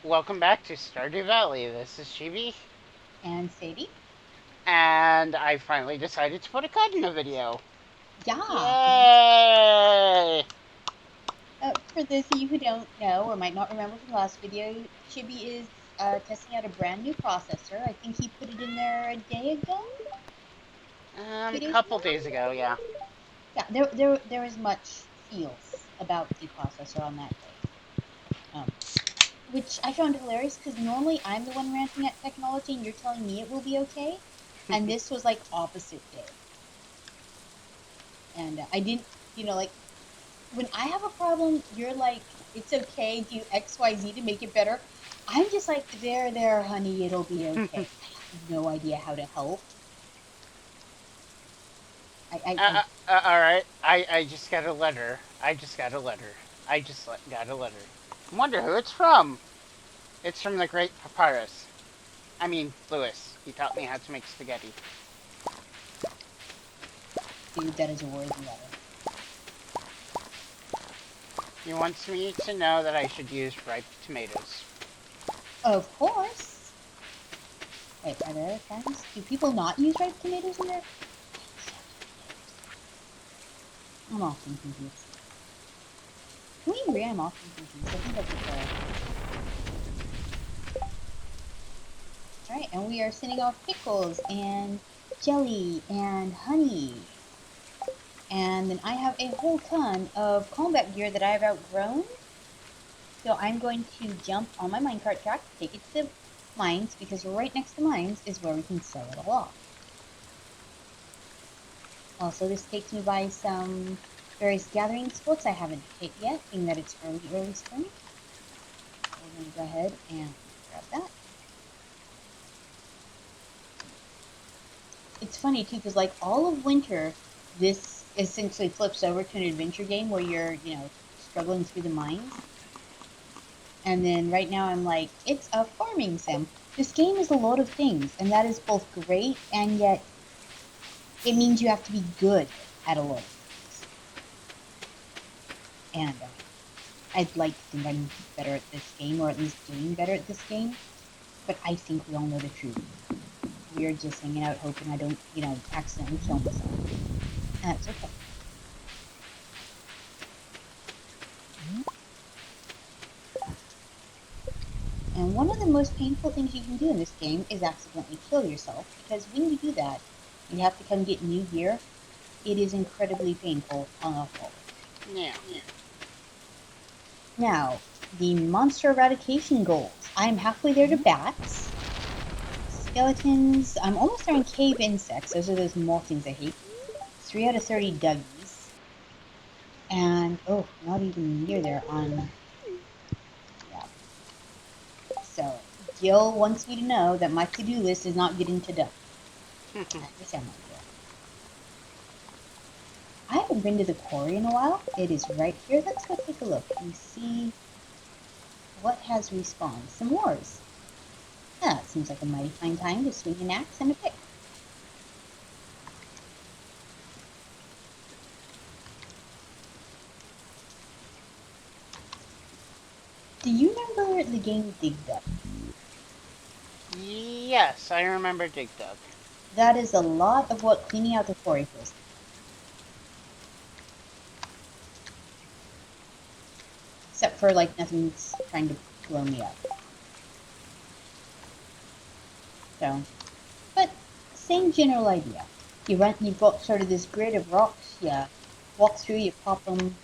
Welcome back to Stardew Valley. This is Chibi, And Sadie. and I finally decided to put a cut in the video. Yeah. Yay! For those of you who don't know or might not remember from the last video, Chibi is testing out a brand new processor. I think he put it in there a day ago, 2 days Couple ago. days ago, yeah. Yeah, there was much feels about the processor on that day, which I found hilarious because normally I'm the one ranting at technology and you're telling me it will be okay, and this was like opposite day, and I didn't, like when I have a problem, you're like, it's okay, do XYZ to make it better. I'm just like, there, honey, it'll be okay. I have no idea how to help. I Alright, I just got a letter. I just got a letter. Got a letter. I wonder who it's from. It's from the Great Papyrus. I mean, Lewis. He taught me how to make spaghetti. dude, that is a worthy letter. He wants me to know that I should use ripe tomatoes. Of course. Wait, are there other kinds? Do people not use ripe tomatoes in their? I'm often confused. Can we agree I'm often confused? I think that's Alright, and we are sending off pickles and jelly and honey. And then I have a whole ton of combat gear that I've outgrown. So I'm going to jump on my minecart track, take it to the mines, because right next to mines is where we can sell it all off. Also, this takes me by some various gathering spots I haven't hit yet, being that it's early spring. So we're going to go ahead and grab that. It's funny too, because like all of winter, this essentially flips over to an adventure game where you're, struggling through the mines. And then right now I'm like, it's a farming sim. This game is a lot of things, and that is both great and yet it means you have to be good at a lot of things. And I'd like to think I'm better at this game, or at least getting better at this game. But I think we all know the truth. We're just hanging out hoping I don't, accidentally kill myself. And that's okay. And one of the most painful things you can do in this game is accidentally kill yourself, because when you do that, you have to come get new gear. It is incredibly painful on a whole. Yeah. Now, the monster eradication goals. I'm halfway there to bats. Skeletons. I'm almost there on cave insects. Those are those moth things I hate. 3 out of 30 Dougies. And, oh, not even near there on... Yeah. So, Jill wants me to know that my to-do list is not getting to done. I understand that, Jill. I haven't been to the quarry in a while. It is right here. Let's go take a look and see what has respawned. Some wars. Yeah, it seems like a mighty fine time to swing an axe and a pick. Do you remember the game Dig Dug? Yes, I remember Dig Dug. That is a lot of what cleaning out the quarry feels like. Except for, like, nothing's trying to blow me up. So, but same general idea. You've got sort of this grid of rocks, you walk through, you pop them,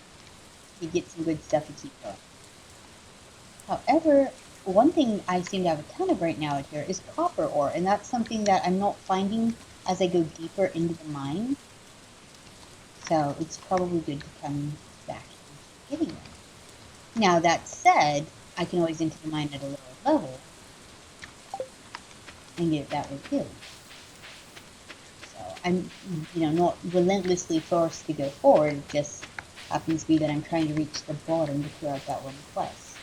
you get some good stuff, you keep going. However, one thing I seem to have a ton of right now out here is copper ore, and that's something that I'm not finding as I go deeper into the mine. So it's probably good to come back and getting them. Now that said, I can always enter the mine at a lower level and get it that way too. So I'm, not relentlessly forced to go forward. It just happens to be that I'm trying to reach the bottom to clear out that one quest.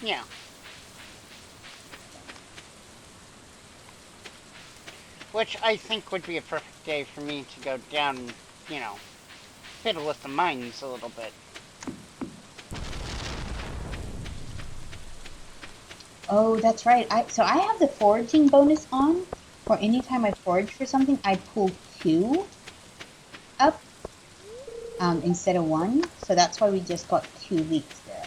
Yeah. Which I think would be a perfect day for me to go down, you know, fiddle with the mines a little bit. Oh, that's right. I have the foraging bonus on, or anytime I forage for something, I pull two up instead of one. So that's why we just got 2 leeks there.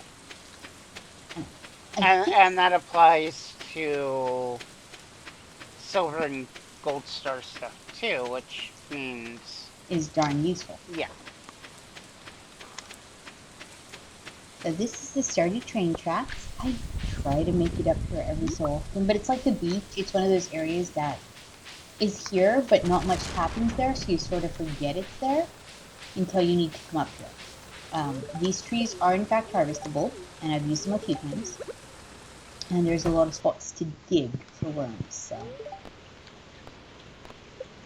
And I think And that applies to silver and gold star stuff too, which means is darn useful. yeah. So this is the Stardew train tracks. I try to make it up here every so often, but it's like the beach. It's one of those areas that is here, but not much happens there, so you sort of forget it's there until you need to come up here. These trees are in fact harvestable, and I've used them a few times. And there's a lot of spots to dig for worms, so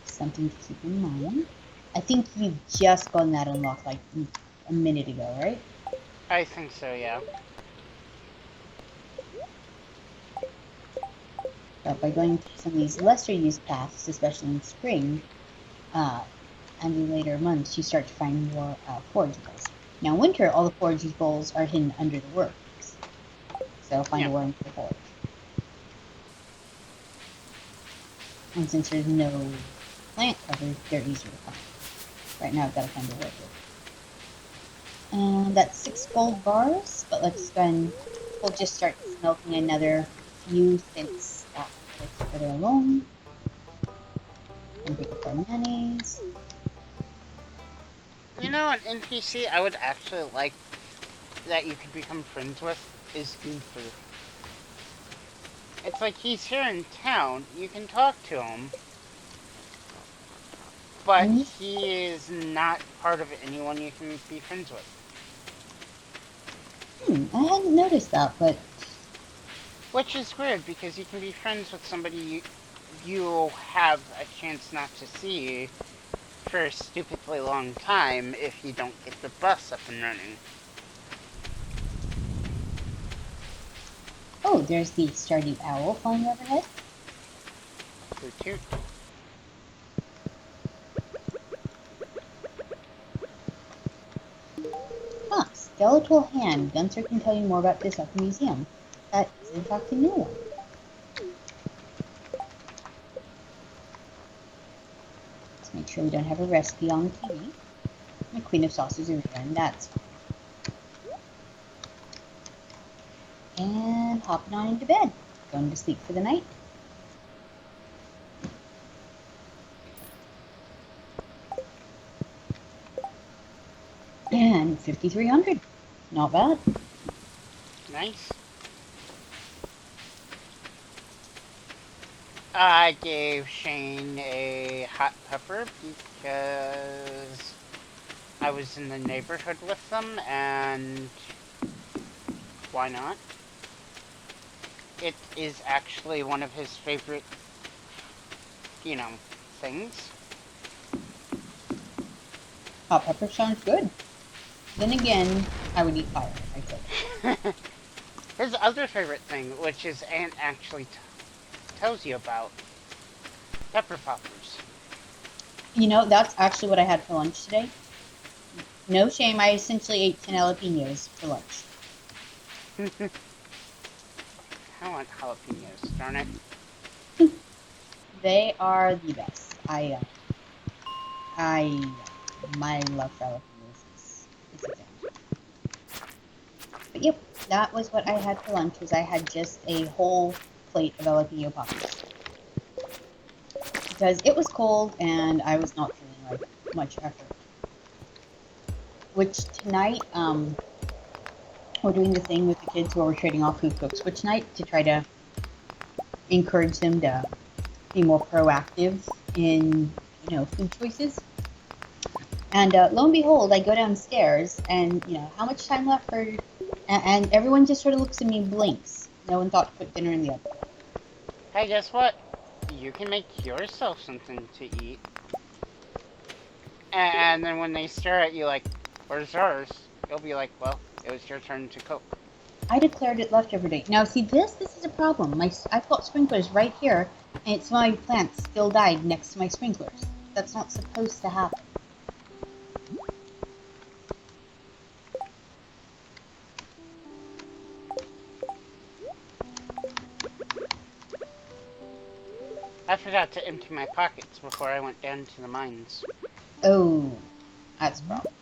something to keep in mind. I think you've just gotten that unlocked like a minute ago, right? I think so, yeah. But by going through some of these lesser used paths, especially in spring, uh, and in later months, you start to find more forageables. Now, in winter, all the forageables are hidden under the worms, so find Yeah. a worm to forage. And since there's no plant cover, they're easier to find. Right now, I've got to find a wood. And that's 6 gold bars, but let's go and we'll just start smelting another few since it's further along. And pick up our mayonnaise. You know, an NPC I would actually like that you could become friends with is Uther. It's like he's here in town, you can talk to him, but And he is not part of anyone you can be friends with. I hadn't noticed that, but Which is weird because you can be friends with somebody you have a chance not to see for a stupidly long time if you don't get the bus up and running. oh, there's the Stardew owl flying overhead. Toot toot. Ah, skeletal hand. Gunther can tell you more about this at the museum. That is in fact a new one. Let's make sure we don't have a recipe on the TV. My Queen of Sauces are rerun, that's fine. And hopping on into bed. Going to sleep for the night. And 5,300. Not bad. Nice. I gave Shane a hot pepper because I was in the neighborhood with them and why not? It is actually one of his favorite, you know, things. Hot pepper sounds good. Then again, I would eat fire if I could. His other favorite thing, which his aunt actually tells you about, pepper poppers. You know, that's actually what I had for lunch today. No shame, I essentially ate 10 jalapenos for lunch. I want jalapenos, darn it. They are the best. My love for jalapenos is a thing. But yep, that was what I had for lunch. Was I had just a whole plate of jalapeno poppers because it was cold and I was not feeling like much effort. Which tonight, we're doing the thing with the kids where we're trading off who cooks which night to try to encourage them to be more proactive in food choices. And lo and behold, I go downstairs and how much time left for, and everyone just sort of looks at me and blinks. No one thought to put dinner in the oven. Hey, guess what? You can make yourself something to eat. And then when they stare at you like, where's ours? You'll be like, well, it was your turn to cook. I declared it leftover day. Now see this is a problem. I've got sprinklers right here, and it's my plants still died next to my sprinklers. That's not supposed to happen. I forgot to empty my pockets before I went down to the mines. Oh, that's a problem.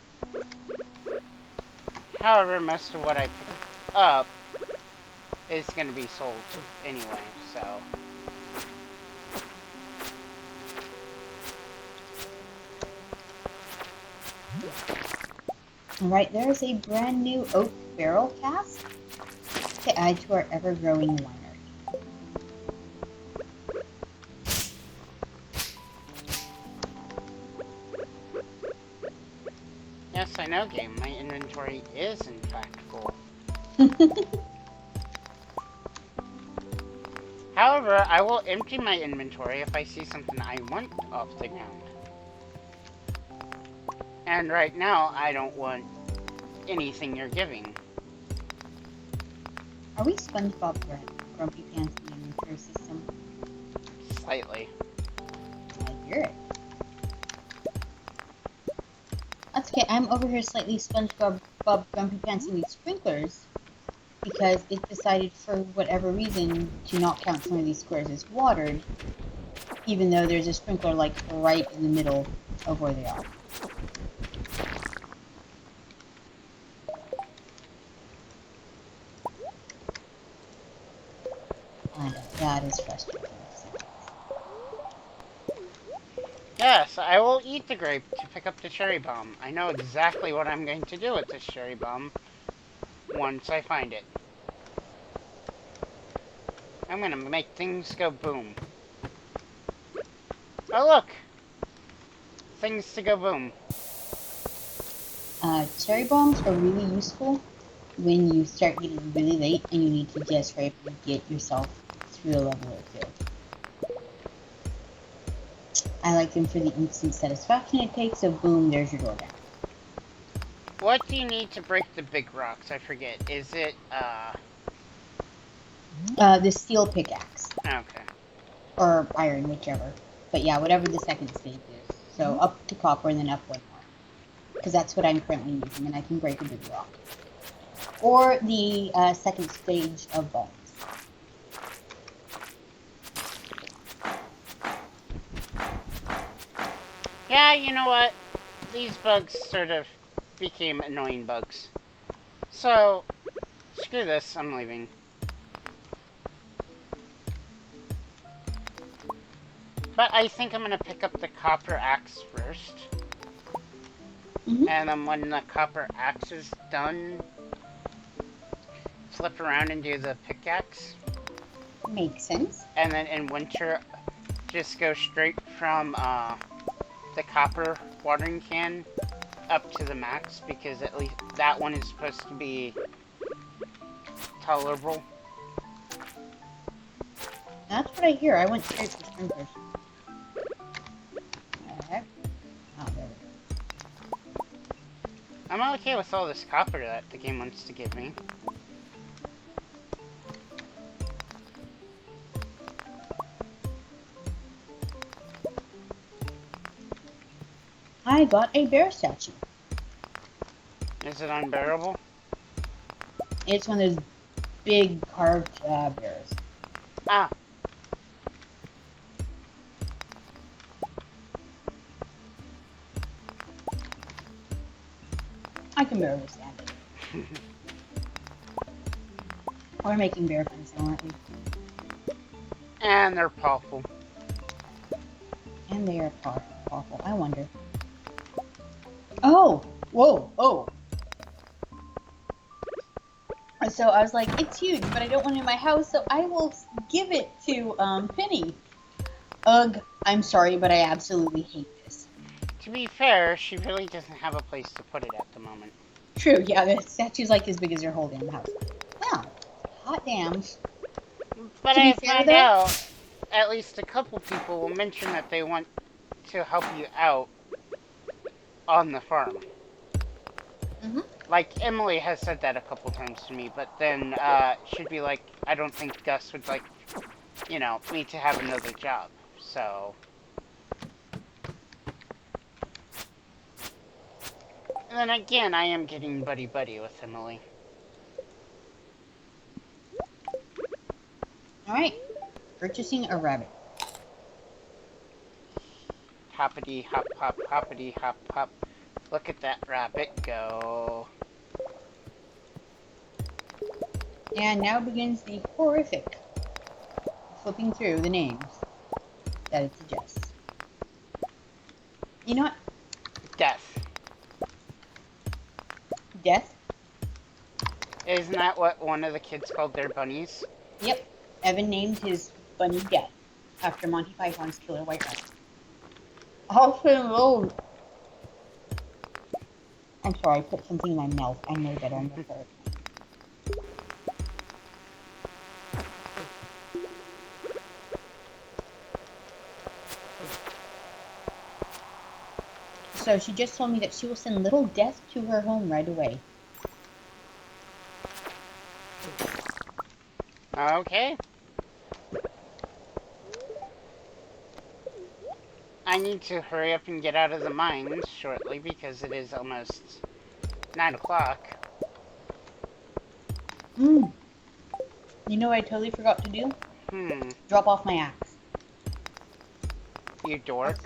However, most of what I pick up is going to be sold anyway, so... Alright, there's a brand new oak barrel cask to add to our ever-growing winery. Yes, I know, game. My inventory is, in fact, full. However, I will empty my inventory if I see something I want off the ground. And right now, I don't want anything you're giving. Are we SpongeBob Grumpy Pants in the inventory system? Slightly. I hear it. That's okay, I'm over here slightly SpongeBob Grumpy Pants in these sprinklers because it decided for whatever reason to not count some of these squares as watered, even though there's a sprinkler like right in the middle of where they are. I know, that is frustrating. Yes, I will eat the grape to pick up the cherry bomb. I know exactly what I'm going to do with this cherry bomb once I find it. I'm gonna make things go boom. Oh look! Things to go boom. Cherry bombs are really useful when you start getting really late and you need to just hurry up and get yourself through a level or two. I like them for the instant satisfaction it takes, so boom, there's your door down. What do you need to break the big rocks? I forget. Is it, The steel pickaxe. Okay. Or iron, whichever. But yeah, whatever the second stage is. So up to copper and then up one more. Because that's what I'm currently using, and I can break a big rock. Or the second stage of bones. Yeah, you know what? These bugs sort of became annoying bugs. So, screw this, I'm leaving. But I think I'm gonna pick up the copper axe first. And then when the copper axe is done, flip around and do the pickaxe. Makes sense. And then in winter, just go straight from the copper watering can up to the max, because at least that one is supposed to be tolerable. That's what I hear. I went straight for sprinklers. Alright. Oh, there we go. I'm okay with all this copper that the game wants to give me. I got a bear statue. Is it unbearable? It's one of those big carved bears. Ah. I can barely stand it. We're making bear puns now, aren't we? And they're powerful. And they are powerful. I wonder. Oh! Whoa! Oh! So I was like, it's huge, but I don't want it in my house, so I will give it to Penny. Ugh, I'm sorry, but I absolutely hate this. To be fair, she really doesn't have a place to put it at the moment. True, yeah, the statue's like as big as your whole damn house. Wow, hot damn. But To be I fair, found though- out at least a couple people will mention that they want to help you out on the farm. Mhm. Like, Emily has said that a couple times to me, but then she'd be like, I don't think Gus would like, you know, me to have another job, so... And then again, I am getting buddy-buddy with Emily. Alright, purchasing a rabbit. Hoppity hop hop, hoppity hop hop. Look at that rabbit go. And now begins the horrific flipping through the names that it suggests. You know what? Death. Death? Isn't that what one of the kids called their bunnies? Yep. Evan named his bunny Death after Monty Python's Killer White Rabbit. Also, I'm sorry, I put something in my mouth. I know that I'm the third. So she just told me that she will send little Death to her home right away. Okay. I need to hurry up and get out of the mines shortly because it is almost 9 o'clock. You know what I totally forgot to do? Drop off my axe. You dork.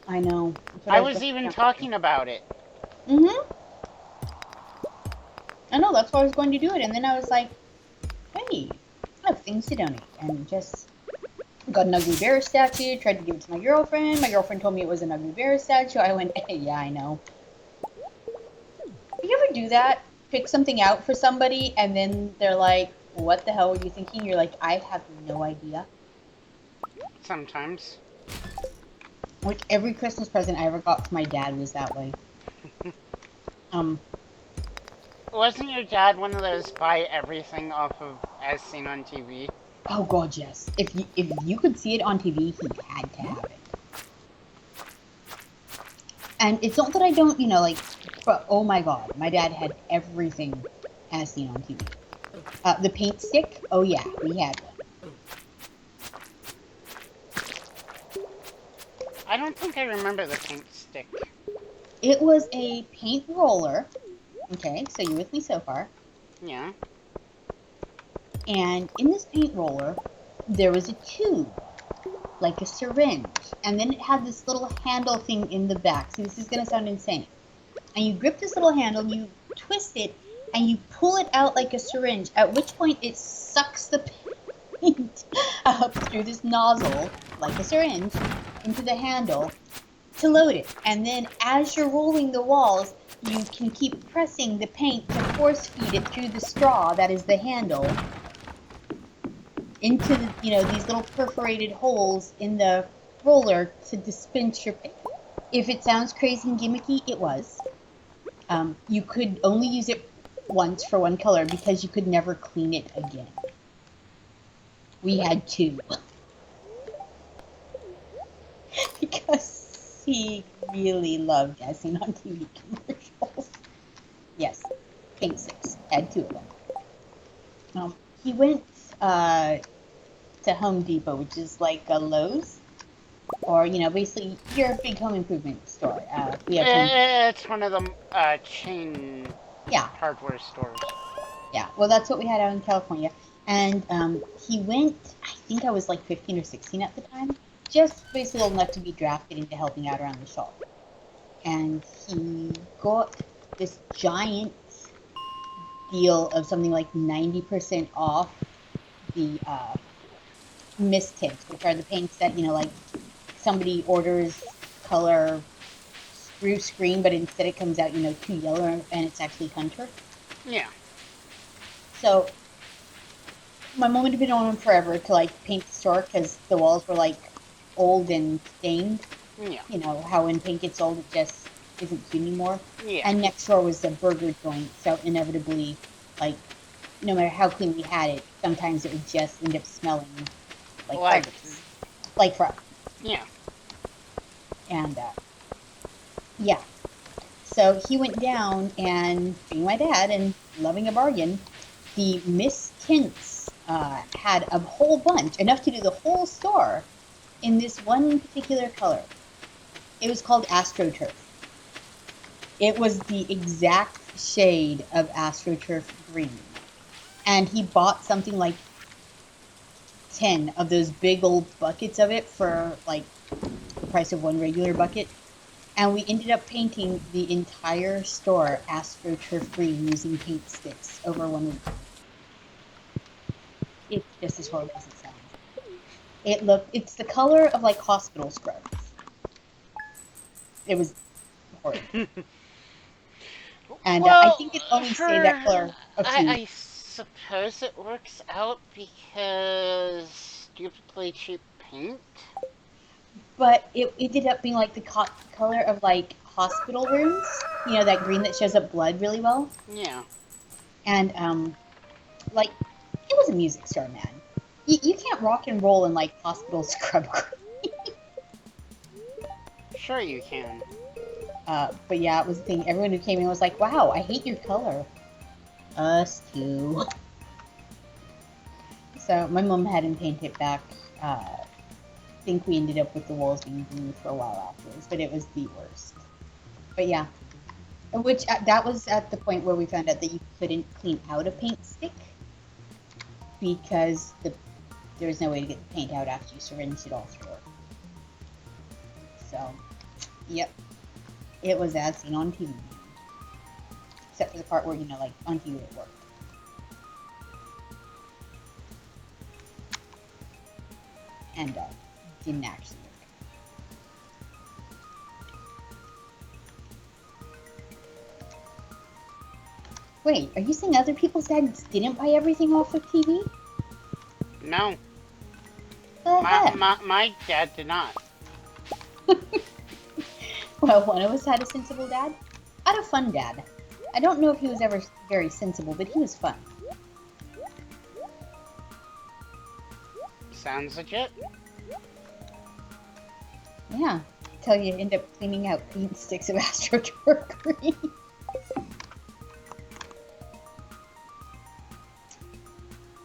I know. I was even talking about it. I know, that's why I was going to do it. And then I was like, hey, I have things to donate. And just got an ugly bear statue, tried to give it to my girlfriend. My girlfriend told me it was an ugly bear statue. I went, hey, yeah, I know. You ever do that? Pick something out for somebody and then they're like, what the hell were you thinking? You're like, I have no idea. Sometimes. Like every Christmas present I ever got from my dad was that way. Wasn't your dad one of those buy everything off of As Seen on TV? Oh god, yes. If you could see it on TV, he had to have it. And it's not that I don't, but oh my god, my dad had everything As Seen on TV. The paint stick, oh yeah, we had one. I don't think I remember the paint stick. It was a paint roller. Okay, so you're with me so far. Yeah. And in this paint roller, there was a tube, like a syringe. And then it had this little handle thing in the back. See, this is going to sound insane. And you grip this little handle, you twist it, and you pull it out like a syringe, at which point it sucks the paint up through this nozzle, like a syringe, into the handle to load it. And then as you're rolling the walls, you can keep pressing the paint to force feed it through the straw that is the handle into the, these little perforated holes in the roller to dispense your paint. If it sounds crazy and gimmicky, it was. You could only use it once for one color because you could never clean it again. We had two. Because he really loved As Seen on TV commercials. Yes, Pink Six had two of them. He went to Home Depot, which is like a Lowe's, or basically your big home improvement store. We have It's one of the chain hardware stores. Yeah, well, that's what we had out in California. And he went, I think I was like 15 or 16 at the time, just basically old enough to be drafted into helping out around the shop. And he got this giant deal of something like 90% off the mist tints, which are the paints that, like somebody orders color spruce green, but instead it comes out, too yellow and it's actually hunter. Yeah. So my mom had been on them forever to like paint the store because the walls were like old and stained. Yeah. You know how when paint gets old, it just isn't cute anymore. Yeah. And next door was the burger joint, so inevitably, like, no matter how clean we had it, sometimes it would just end up smelling like frogs. Like frogs. Yeah. And yeah. So he went down and, being my dad and loving a bargain, the mist tints had a whole bunch, enough to do the whole store, in this one particular color. It was called AstroTurf. It was the exact shade of AstroTurf green. And he bought something like 10 of those big old buckets of it for like price of one regular bucket. And we ended up painting the entire store AstroTurf green using paint sticks over one week. It's just as horrible as it sounds. It's the color of like hospital scrubs. It was horrible. And I Well, think it only stayed that for color a few I weeks. suppose it works out because do you have to play cheap paint? But it ended up being like the color of like hospital rooms. You know, that green that shows up blood really well. Yeah, And like it was a music store, man. You can't rock and roll in like hospital scrub. sure you can. But yeah, it was the thing. Everyone who came in was like, "Wow, I hate your color." Us too. So my mom had him paint it back. I think we ended up with the walls being blue for a while afterwards, but it was the worst. But yeah, which that was at the point where we found out that you couldn't clean out a paint stick because there was no way to get the paint out after you syringed it all through it. So, yep, it was as seen on TV, except for the part where like on TV it worked. And didn't actually work. Wait, are you saying other people's dads didn't buy everything off of TV? No, The heck? my dad did not. Well, one of us had a sensible dad. I had a fun dad. I don't know if he was ever very sensible, but he was fun. Sounds legit. Yeah, until you end up cleaning out paint sticks of AstroTurf green.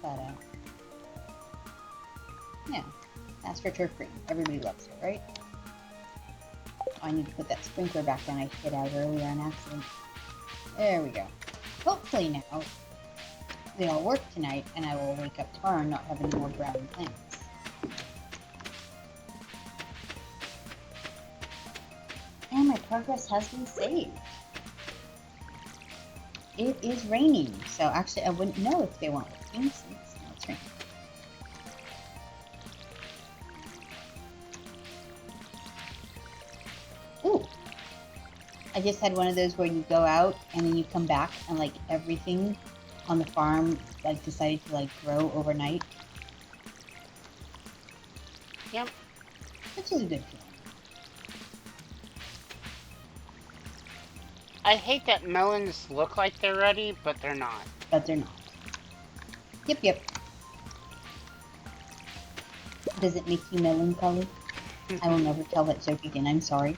But yeah, AstroTurf green. Everybody loves it, right? I need to put that sprinkler back down I hit out earlier on accident. There we go. Hopefully now they all work tonight and I will wake up tomorrow and not have any more brown plants. And my progress has been saved. It is raining, so actually I wouldn't know if they weren't working since now it's raining. Ooh! I just had one of those where you go out and then you come back and like everything on the farm like decided to like grow overnight. Yep. Which is a good feeling. I hate that melons look like they're ready, but they're not. But they're not. Yep. Does it make you melancholy? I will never tell that joke again, I'm sorry.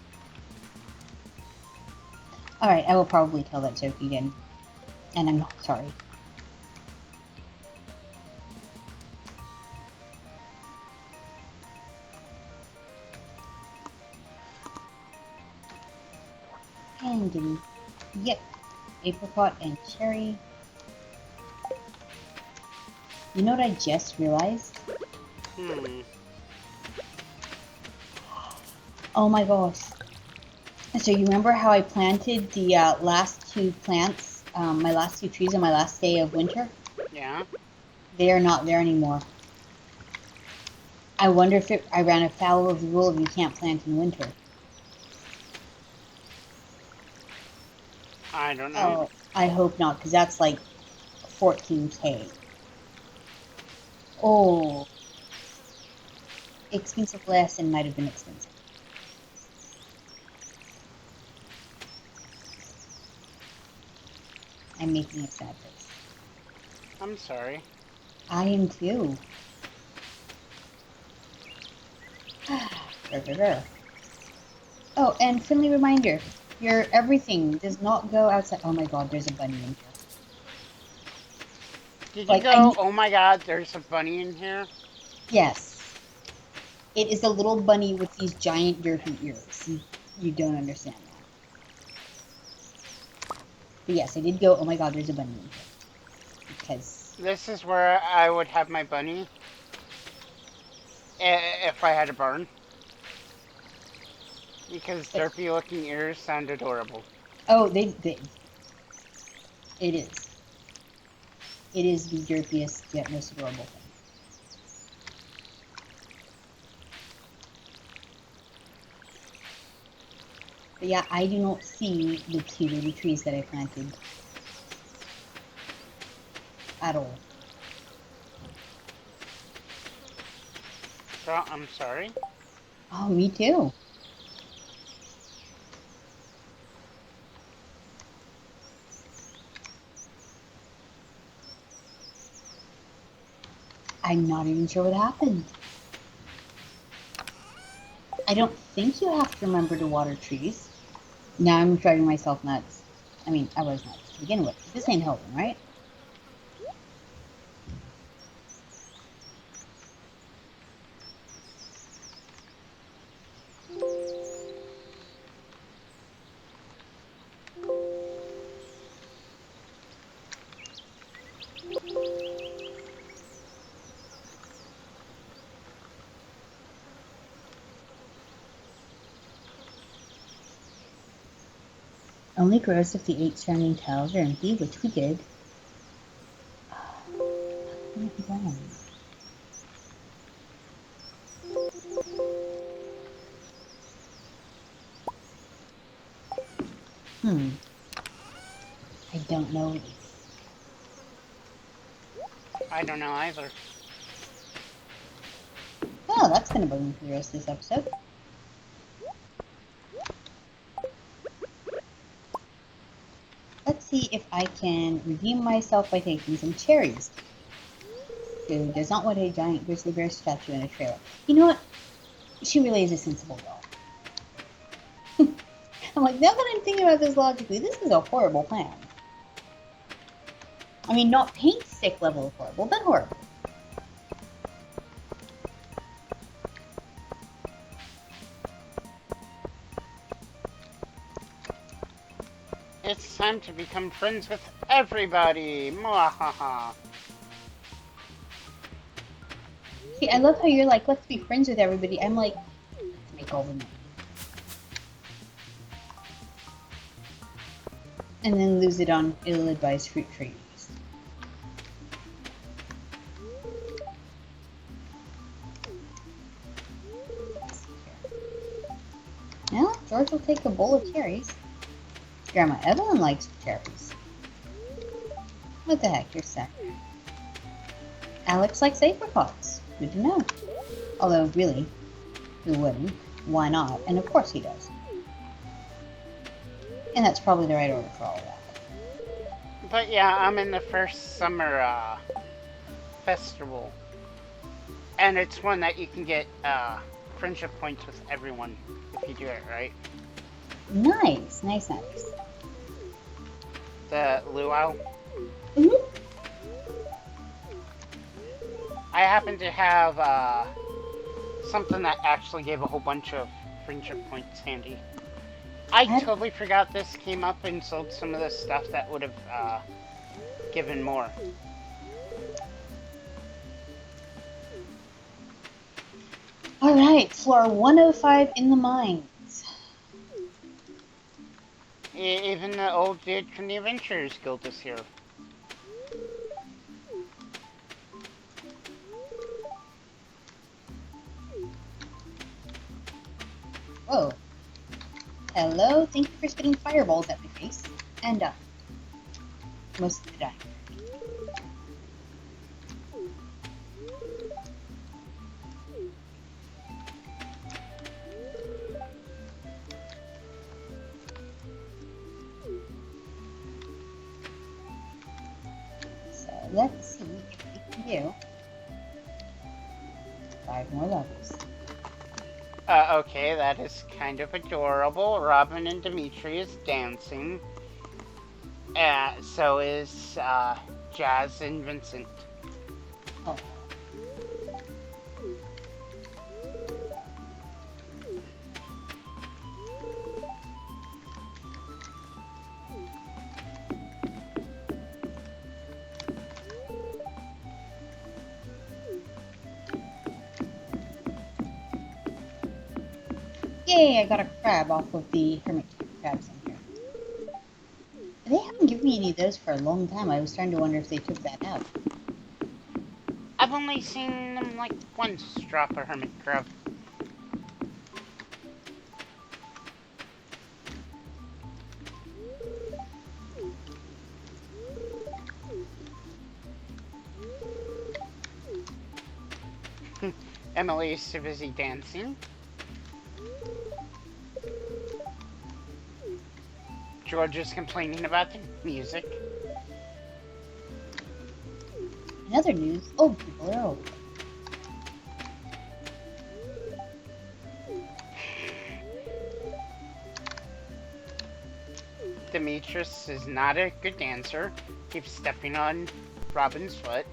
Alright, I will probably tell that joke again. And I'm not sorry. Candy. Yep. Apricot and cherry. You know what I just realized? Oh my gosh. So you remember how I planted the last two plants, my last two trees on my last day of winter? Yeah. They are not there anymore. I wonder if I ran afoul of the rule of you can't plant in winter. I don't know. Oh, I hope not, because that's like 14K. Oh, expensive lesson might have been expensive. I'm making a sad face. I'm sorry. I am too. Oh, and friendly reminder, your everything does not go outside. Oh my god, there's a bunny in here. Did you Like, go, oh my god, there's a bunny in here? yes. It is a little bunny with these giant derpy ears. You don't understand that. But yes, I did go, oh my god, there's a bunny in here. Because... This is where I would have my bunny. If I had a barn. Because But derpy looking ears sound adorable. oh, they it is. It is the derpiest yet most adorable thing. But yeah, I do not see the 2 baby trees that I planted at all. So, I'm sorry. Oh, me too. I'm not even sure what happened. I don't think you have to remember to water trees. Now I'm driving myself nuts. I mean, I was nuts to begin with. This ain't helping, right? Only grows if the 8 surrounding tiles are empty, which we did. I don't know. I don't know either. Oh, that's gonna bug me for the rest of this episode. Let's see if I can redeem myself by taking some cherries. Who does not want a giant grizzly bear statue in a trailer? You know what? She really is a sensible girl. I'm like, now that I'm thinking about this logically, this is a horrible plan. I mean, not paint stick level of horrible, but horrible. It's time to become friends with everybody. Mwahaha. See, I love how you're like, let's be friends with everybody. I'm like, let's make all the money. And then lose it on ill-advised fruit trees. Well, George will take a bowl of cherries. Grandma Evelyn likes cherries. What the heck, you're sick. Alex likes apricots. Good to know. Although, really, who wouldn't? Why not? And of course he does. And that's probably the right order for all of that. But yeah, I'm in the first summer festival. And it's one that you can get friendship points with everyone if you do it right. Nice, nice, nice. The luau. Mm-hmm. I happen to have something that actually gave a whole bunch of friendship points handy. I totally forgot this came up and sold some of the stuff that would have given more. Alright, floor 105 in the mines. Even the old dude from the Adventurers Guild is here. Whoa. Hello, thank you for spitting fireballs at my face. And most of the time. So let's see if we can do 5 more levels. Okay, that is kind of adorable. Robin and Dimitri is dancing. So is Jazz and Vincent. Oh. Yay, I got a crab off of the hermit crabs in here. They haven't given me any of those for a long time. I was starting to wonder if they took that out. I've only seen them like once drop a hermit crab. Emily is too busy dancing. George is complaining about the music. In other news, old people are old. Demetrius is not a good dancer. Keeps stepping on Robin's foot.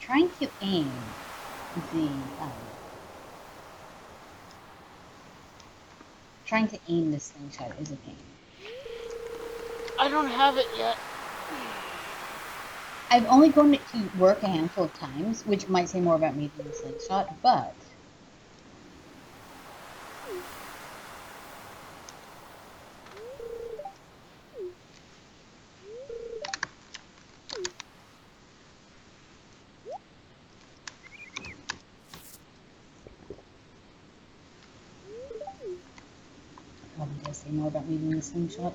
Trying to aim the trying to aim this slingshot is a pain. I don't have it yet. I've only gone it to work a handful of times, which might say more about me than the slingshot, but probably does say more about me than the slingshot.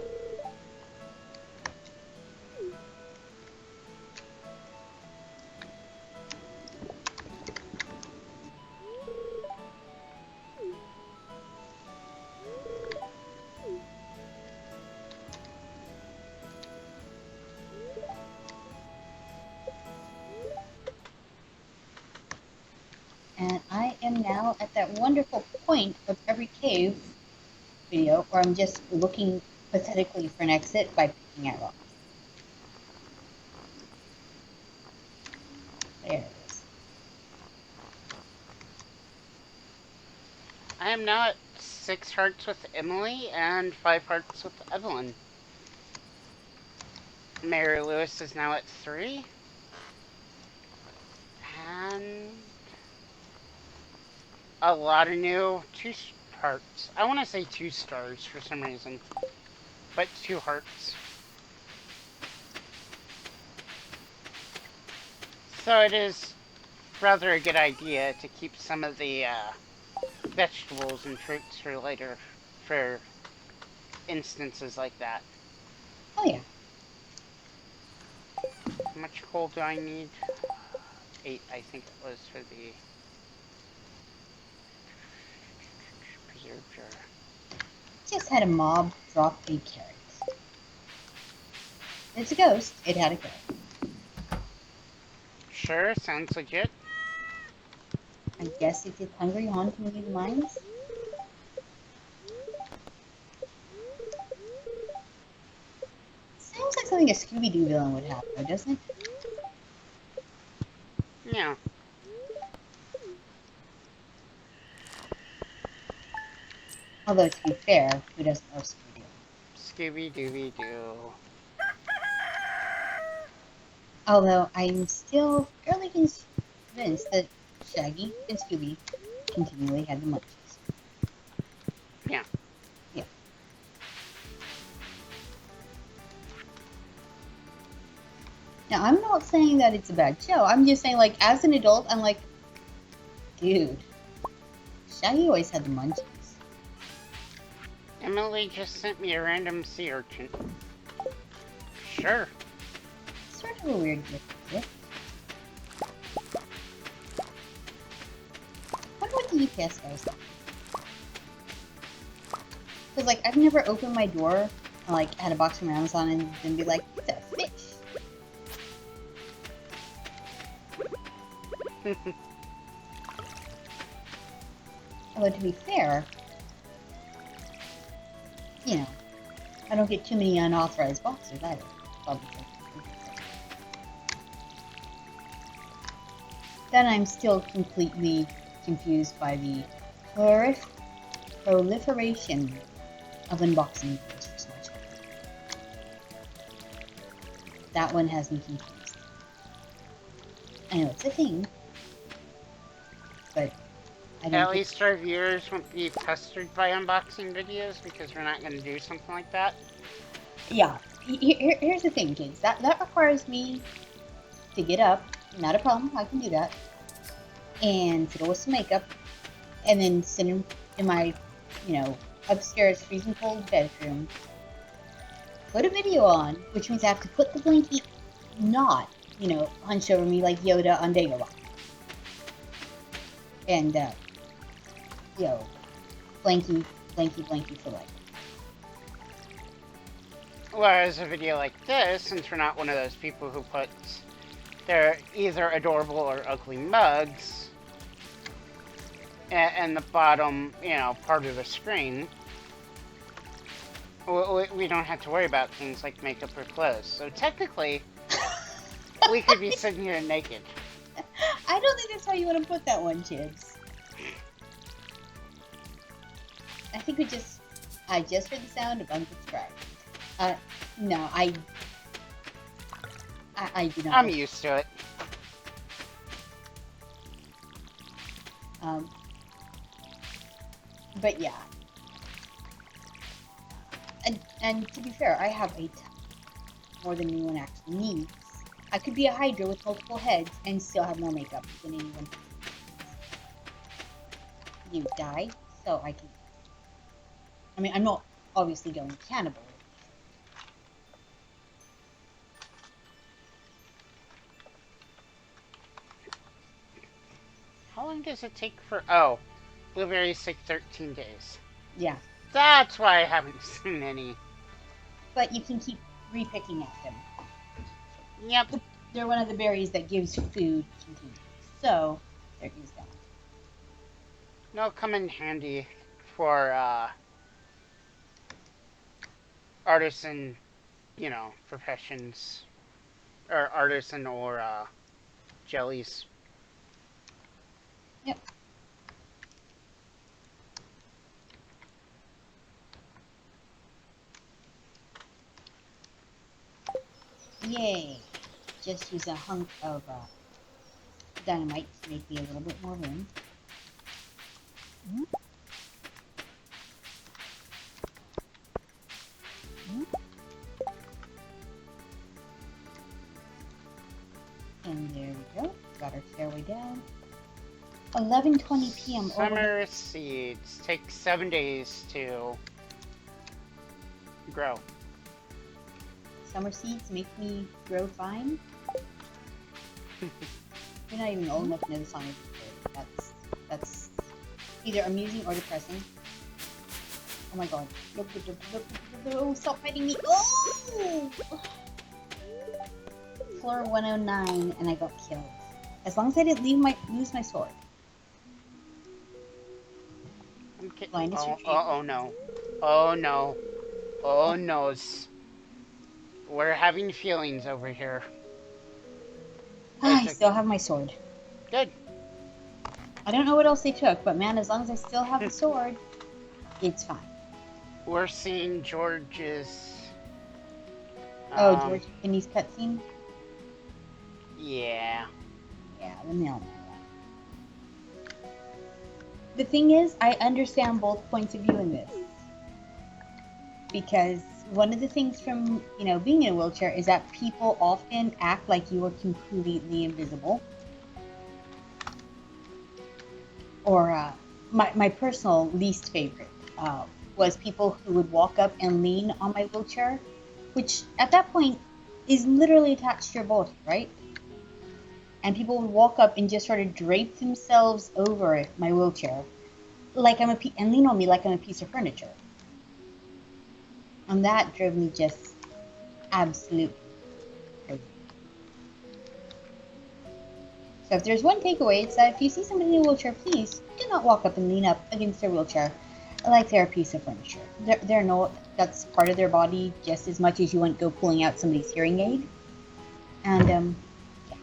And I am now at that wonderful point of every cave video where I'm just looking pathetically for an exit by picking at rocks. There it is. I am now at 6 hearts with Emily and 5 hearts with Evelyn. Mary Lewis is now at 3. And a lot of new 2 hearts. I want to say 2 stars for some reason. But 2 hearts. So it is rather a good idea to keep some of the vegetables and fruits for later, for instances like that. Oh yeah. How much coal do I need? 8, I think it was, for the preserve jar. Just had a mob drop a carrot. It's a ghost. It had a carrot. Sure, sounds legit. I guess if it's hungry, haunting you the mines. Sounds like something a Scooby-Doo villain would have, though, doesn't it? Yeah. Although, to be fair, who doesn't love Scooby-Doo? Scooby-Dooby-Doo. Although, I'm still fairly convinced that Shaggy and Scooby continually had the munchies. Yeah. Yeah. Now, I'm not saying that it's a bad show. I'm just saying, like, as an adult, I'm like, dude, Shaggy always had the munchies. Emily just sent me a random sea urchin. Sure. Sort of a weird gift, is it? I wonder what the UPS guys think. Because, like, I've never opened my door and, like, had a box from Amazon and then be like, it's a fish. Although, to be fair, you know, I don't get too many unauthorized boxes either. Obviously. Then I'm still completely confused by the proliferation of unboxing videos for Smash. That one has me confused. I know it's a thing, but I don't At think. least our viewers won't be pestered by unboxing videos because we're not going to do something like that. Yeah. Here's the thing, kids. That requires me to get up. Not a problem. I can do that. And fiddle with some makeup, and then sit in my, you know, upstairs freezing cold bedroom. Put a video on, which means I have to put the blankie not, hunched over me like Yoda on Dagobah. And, you know, blankie, blankie, blankie for life. Whereas a video like this, since we're not one of those people who puts their either adorable or ugly mugs in the bottom, part of the screen, we don't have to worry about things like makeup or clothes. So technically, we could be sitting here naked. I don't think that's how you want to put that one, Chips. I think I just heard the sound of unsubscribe. No, I do not. I'm used to it. But yeah. And to be fair, I have a ton more than anyone actually needs. I could be a Hydra with multiple heads and still have more makeup than anyone. You die, so I can. I mean, I'm not obviously going cannibal. How long does it take for... Oh, blueberries take 13 days. Yeah. That's why I haven't seen any. But you can keep repicking at them. Yep. They're one of the berries that gives food continually. So, there is that. They'll come in handy for artisan, professions. Or artisan or jellies. Yep. Yay. Just use a hunk of dynamite to make me a little bit more room. And there we go. Got our stairway down. 11:20 p.m. Summer seeds take 7 days to grow. Summer seeds make me grow fine. You're not even old enough to know the song. That's either amusing or depressing. Oh my god. No, stop fighting me. Oh! Floor 109 and I got killed. As long as I didn't lose my sword. Oh no. Oh no. Oh noes. We're having feelings over here. I still have my sword. Good. I don't know what else they took, but man, as long as I still have the sword, it's fine. We're seeing George's... George Finney's cutscene? Yeah. Yeah, the mailman one. The thing is, I understand both points of view in this. Because one of the things from, being in a wheelchair is that people often act like you are completely invisible. Or my personal least favorite was people who would walk up and lean on my wheelchair, which at that point is literally attached to your body, right? And people would walk up and just sort of drape themselves over my wheelchair, and lean on me like I'm a piece of furniture. And that drove me just absolutely crazy. So if there's one takeaway, it's that if you see somebody in a wheelchair, please do not walk up and lean up against their wheelchair like they're a piece of furniture. They're not. That's part of their body just as much as you wouldn't go pulling out somebody's hearing aid. And yeah,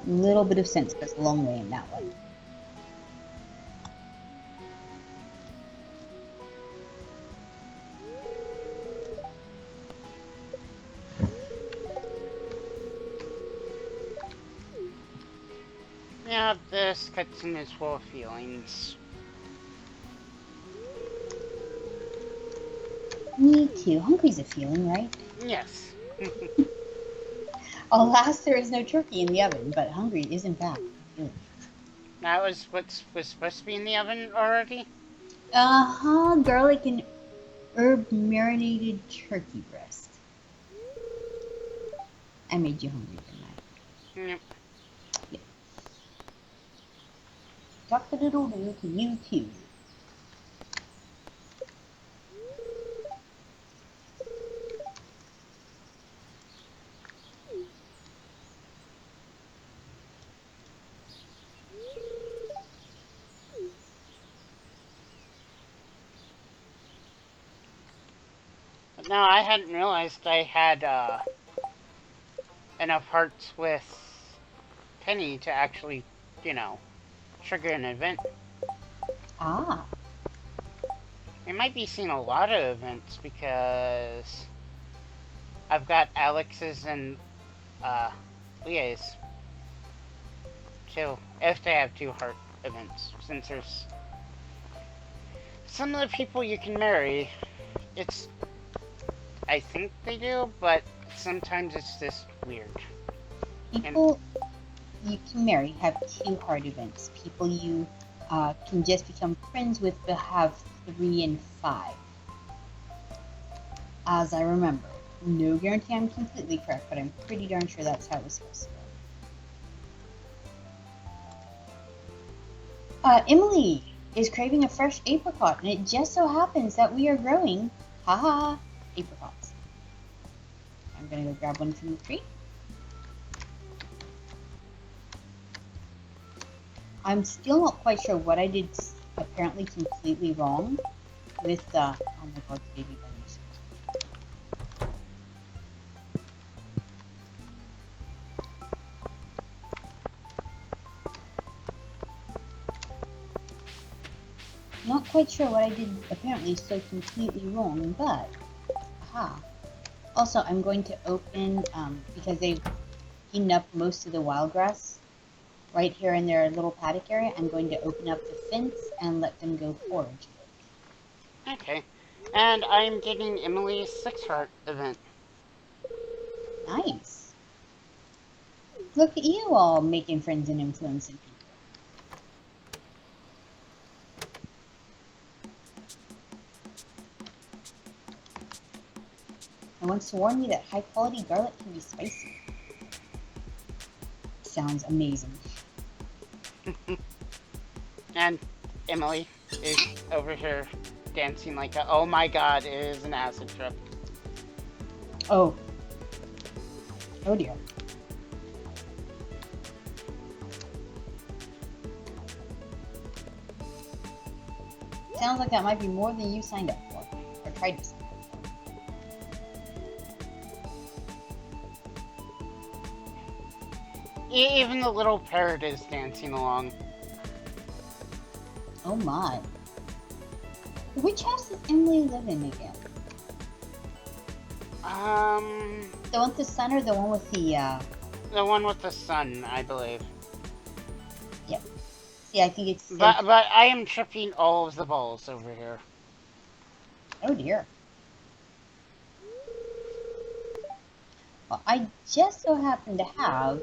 a little bit of sense goes a long way in that one. Yeah, this cutscene is full of feelings. Me too. Hungry's a feeling, right? Yes. Alas, there is no turkey in the oven, but hungry is in fact a feeling. That was what was supposed to be in the oven already? Uh-huh, garlic and herb marinated turkey breast. I made you hungry, didn't I? Yep. Yeah. Cock-a-doodle-doo to you too. But no, I hadn't realized I had enough hearts with Penny to actually, you know, trigger an event. Ah, I might be seeing a lot of events because I've got Alex's and Leah's too. If they have 2 heart events, since there's some of the people you can marry, it's I think they do, but sometimes it's just weird. And people you can marry have 2 hard events. People you can just become friends with but have 3 and 5. As I remember. No guarantee I'm completely correct, but I'm pretty darn sure that's how it was supposed to go. Emily is craving a fresh apricot, and it just so happens that we are growing, haha, apricots. I'm gonna go grab one from the tree. I'm still not quite sure what I did apparently completely wrong with the, oh my god, baby bunnies. Not quite sure what I did apparently so completely wrong, but, aha. Also, I'm going to open, because they've eaten up most of the wild grass right here in their little paddock area, I'm going to open up the fence and let them go forage. okay, and I'm getting Emily's 6 heart event. Nice. Look at you all making friends and influencing people. I want to warn you that high quality garlic can be spicy. Sounds amazing. And Emily is over here dancing like a, oh my god, it is an acid trip. Oh. Oh dear. Sounds like that might be more than you signed up for, or tried to sign up for. Even the little parrot is dancing along. Oh my. Which house does Emily live in again? The one with the sun or the one with the one with the sun, I believe. Yep. See, I think it's so... But I am tripping all of the balls over here. Oh dear. Well, I just so happen to have,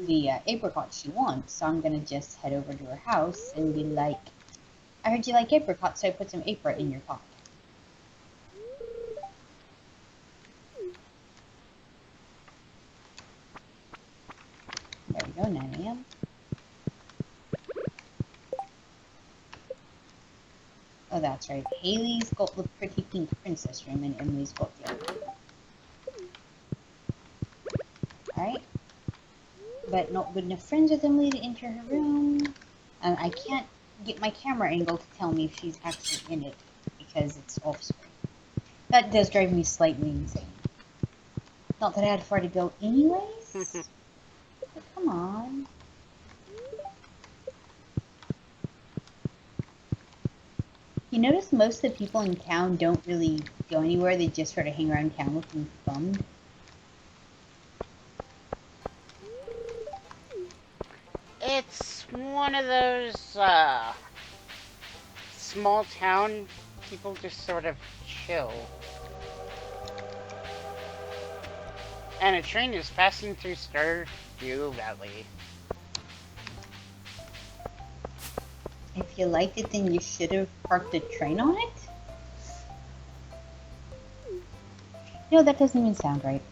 the apricot she wants, so I'm gonna just head over to her house and be like, I heard you like apricots, so I put some apricot in your pot. There we go, 9 a.m. Oh, that's right. Haley's got the pretty pink princess room, and Emily's got the other room. Alright. But not good enough friends with Emily to enter her room. I can't get my camera angle to tell me if she's actually in it, because it's off screen. That does drive me slightly insane. Not that I had far to go anyways. But come on. You notice most of the people in town don't really go anywhere, they just sort of hang around town looking fun. It's one of those small town people just sort of chill. And a train is passing through Stardew Valley. If you liked it, then you should have parked a train on it? No, that doesn't even sound right.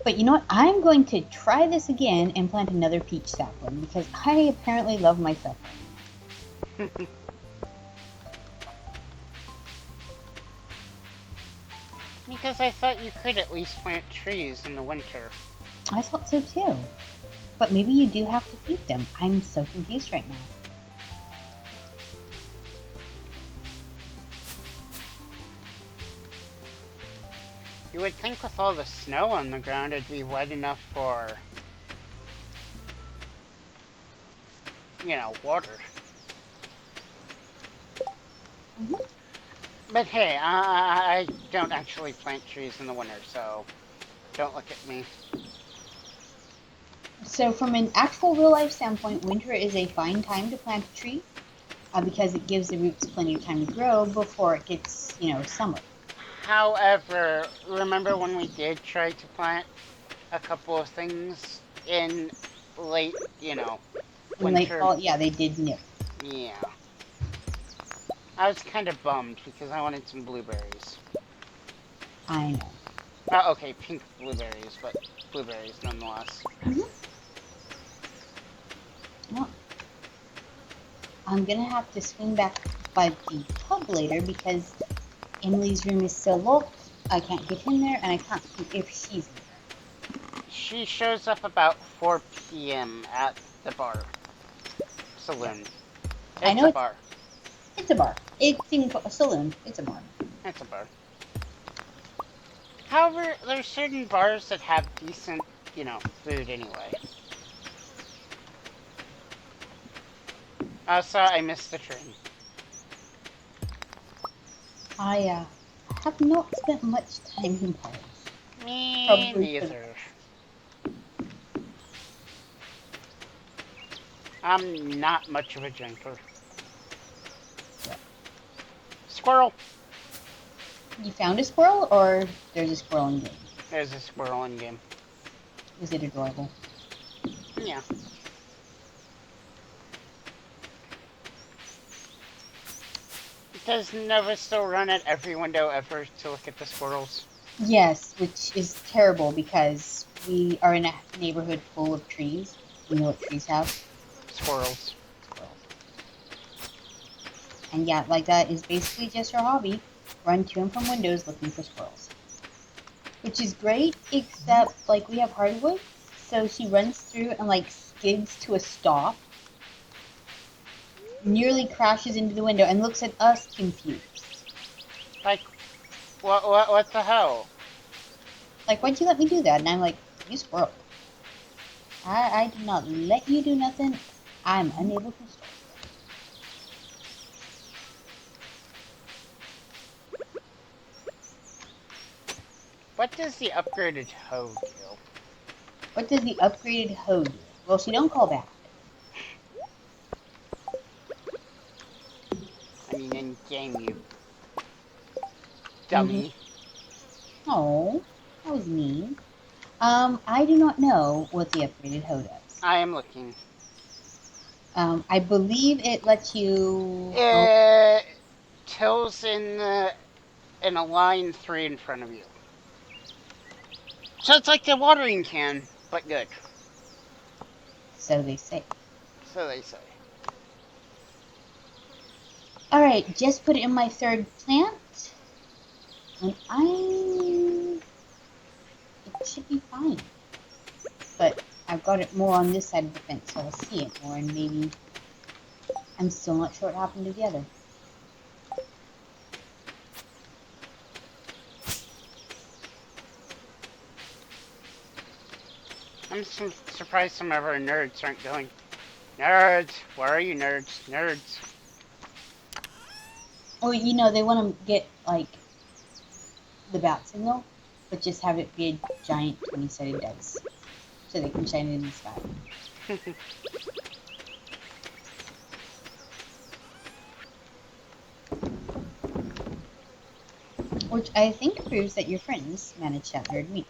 But you know what? I'm going to try this again and plant another peach sapling because I apparently love my sapling. Because I thought you could at least plant trees in the winter. I thought so too. But maybe you do have to feed them. I'm so confused right now. You would think with all the snow on the ground it'd be wet enough for, water. Mm-hmm. But hey, I don't actually plant trees in the winter, so don't look at me. So from an actual real life standpoint, winter is a fine time to plant a tree because it gives the roots plenty of time to grow before it gets, summer. However, remember when we did try to plant a couple of things in late, In late winter? fall, yeah, they did nip. Yeah. I was kind of bummed because I wanted some blueberries. I know. Oh, okay, pink blueberries, but blueberries nonetheless. Mm-hmm. Well, I'm gonna have to swing back by the pub later because Emily's room is so locked. I can't get in there, and I can't see if she's in there. She shows up about 4 p.m. at the bar. Yeah. Saloon. I It's know a it's bar. a bar. It's in a saloon. It's a bar. It's a bar. However, there's certain bars that have decent, food anyway. Also, I missed the train. I have not spent much time in bars. Me Probably for the neither. best. I'm not much of a drinker. Yeah. Squirrel! You found a squirrel, or there's a squirrel in game? There's a squirrel in game. Is it adorable? Yeah. Does Nova still run at every window ever to look at the squirrels? Yes, which is terrible because we are in a neighborhood full of trees. You know what trees have? Squirrels. Squirrels. And yeah, like that is basically just her hobby. Run to and from windows looking for squirrels. Which is great, except like we have hardwood, so she runs through and like skids to a stop, nearly crashes into the window, and looks at us confused. Like, what the hell? Like, why'd you let me do that? And I'm like, you squirrel. I did not let you do nothing. I'm unable to stop. What does the upgraded hoe do? What does the upgraded hoe do? Well, she don't call back. I mean, in game, you Mm-hmm. dummy. Oh, that was mean. I do not know what the upgraded hoe does. I am looking. I believe it lets you hoe. It tills in a line 3 in front of you. So it's like the watering can, but good. So they say. So they say. Alright, just put it in my third plant. And it should be fine. But I've got it more on this side of the fence, so I'll see it more, and maybe I'm still not sure what happened to the other. I'm surprised some of our nerds aren't going, nerds, where are you nerds? Nerds. Or, they want to get, like, the bat signal, but just have it be a giant 20-sided dice. So they can shine it in the sky. Which I think proves that your friends manage to outnerd me.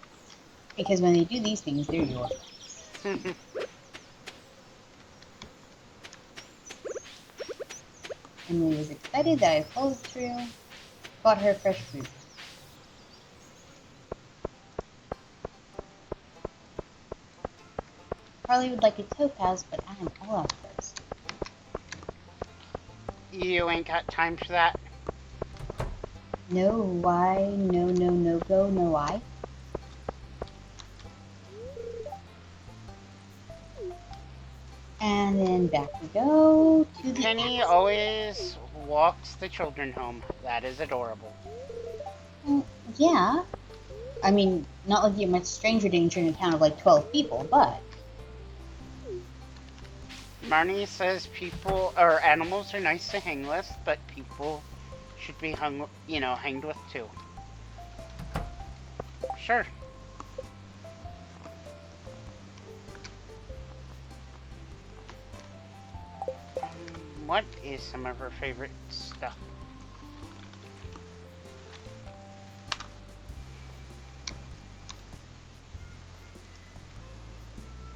Because when they do these things, they're your friends. Emily was excited that I followed through, bought her fresh fruit. Harley would like a topaz, but I am all out first. You ain't got time for that. No, why? No, no, no, go, no, why? And then back we go to the Penny axe. always walks the children home. That is adorable. Well, yeah. I mean, not like you're much stranger danger in a town of like 12 people, but... Marnie says people or animals are nice to hang with, but people should be hung, hanged with too. Sure. What is some of her favorite stuff?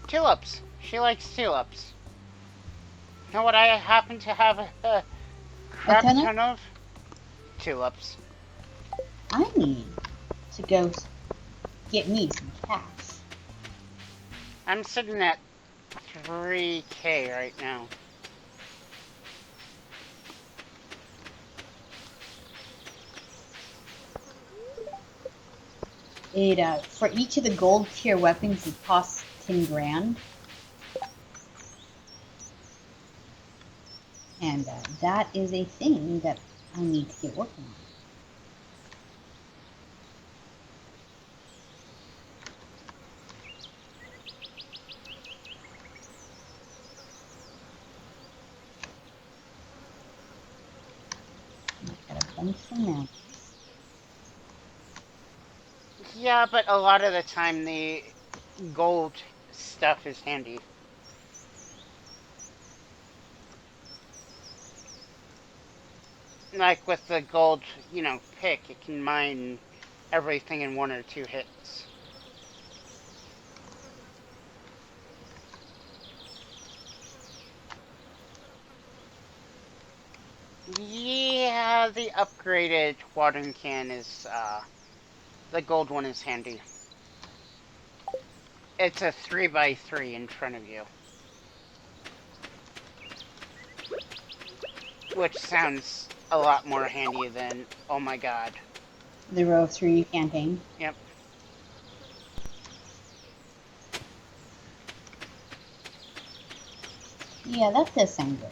Tulips. She likes tulips. You know what I happen to have a crap ton of? Tulips. I need to go get me some cash. I'm sitting at 3K right now. It for each of the gold tier weapons, it costs 10 grand. And that is a thing that I need to get working on. I've got a bunch of mountains. Yeah, but a lot of the time the gold stuff is handy. Like with the gold, pick, it can mine everything in 1 or 2 hits. Yeah, the upgraded watering can is, the gold one is handy. It's a 3x3 in front of you. Which sounds a lot more handy than, oh my god. The row of 3 campaign. Yep. Yeah, that does sound good.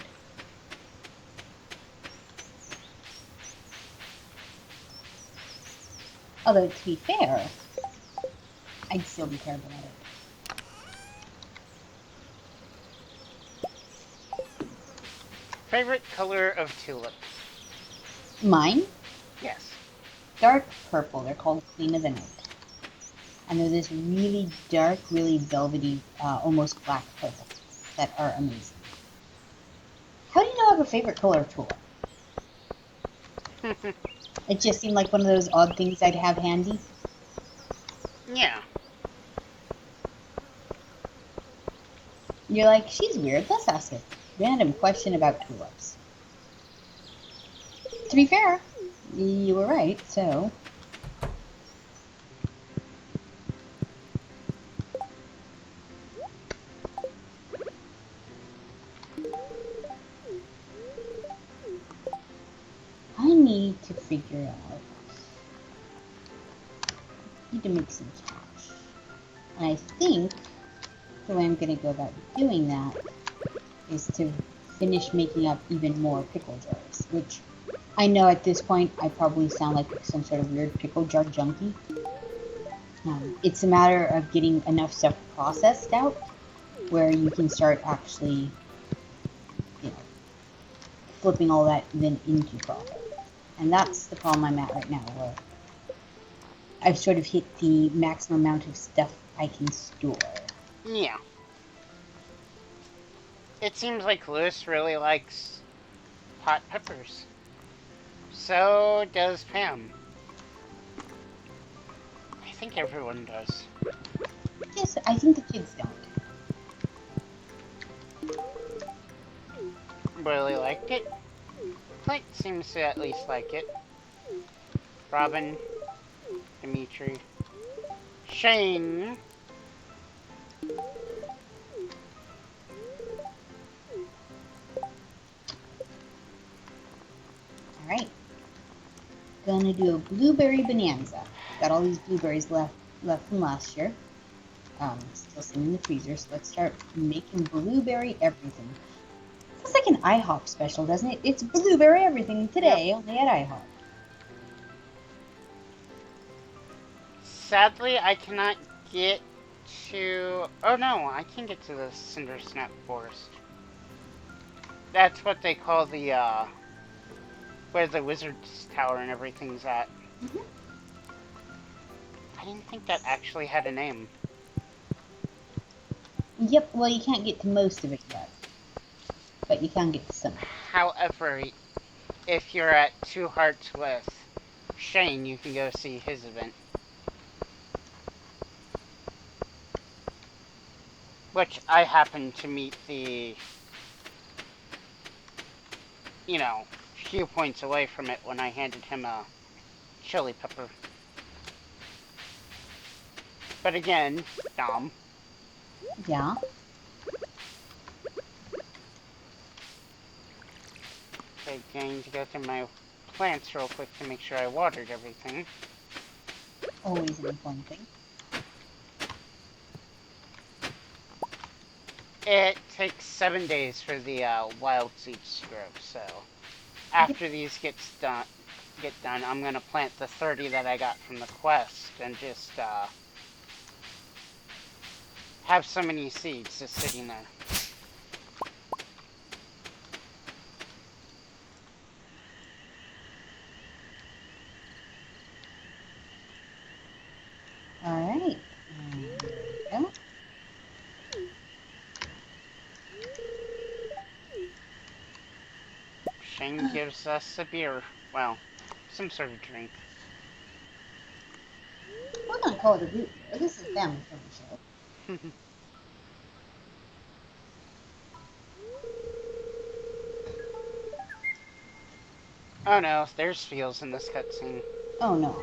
Although, to be fair, I'd still be terrible at it. Favorite color of tulip? Mine? Yes. Dark purple. They're called Queen of the Night. And they're this really dark, really velvety, almost black purple that are amazing. How do you know I have a favorite color of tulip? It just seemed like one of those odd things I'd have handy. Yeah. You're like, she's weird, let's ask a random question about tulips. To be fair, you were right, so... I need to figure out... I need to make some cash. And I think the way I'm going to go about doing that is to finish making up even more pickle jars, which I know at this point I probably sound like some sort of weird pickle jar junkie. It's a matter of getting enough stuff processed out where you can start actually, flipping all that then into profit. And that's the problem I'm at right now, where I've sort of hit the maximum amount of stuff I can store. Yeah. It seems like Lewis really likes hot peppers. So does Pam. I think everyone does. Yes, I think the kids don't. Really liked it. Clint seems to at least like it. Robin, Dimitri, Shane. All right, gonna do a blueberry bonanza. Got all these blueberries left from last year. Still some in the freezer, so let's start making blueberry everything. Sounds like an IHOP special, doesn't it? It's blueberry everything Yep. today, only at IHOP. Sadly, I cannot get to... Oh no, I can get to the Cinder Snap Forest. That's what they call the, where the Wizard's Tower and everything's at. Mm-hmm. I didn't think that actually had a name. Yep, well, you can't get to most of it yet, but you can get to some. However, if you're at Two Hearts with Shane, you can go see his event. Which I happened to meet the, few points away from it when I handed him a chili pepper. But again, Dom. Yeah. Okay, going to go through my plants real quick to make sure I watered everything. Always an important thing. It takes 7 days for the wild seeds to grow, so Yep. after these get done, I'm gonna plant the 30 that I got from the quest and just have so many seeds just sitting there. All right. And there we go. Shane gives us a beer. Well, some sort of drink. We're gonna call it a root beer. This is a family-friendly show. Oh no, there's feels in this cutscene. Oh no.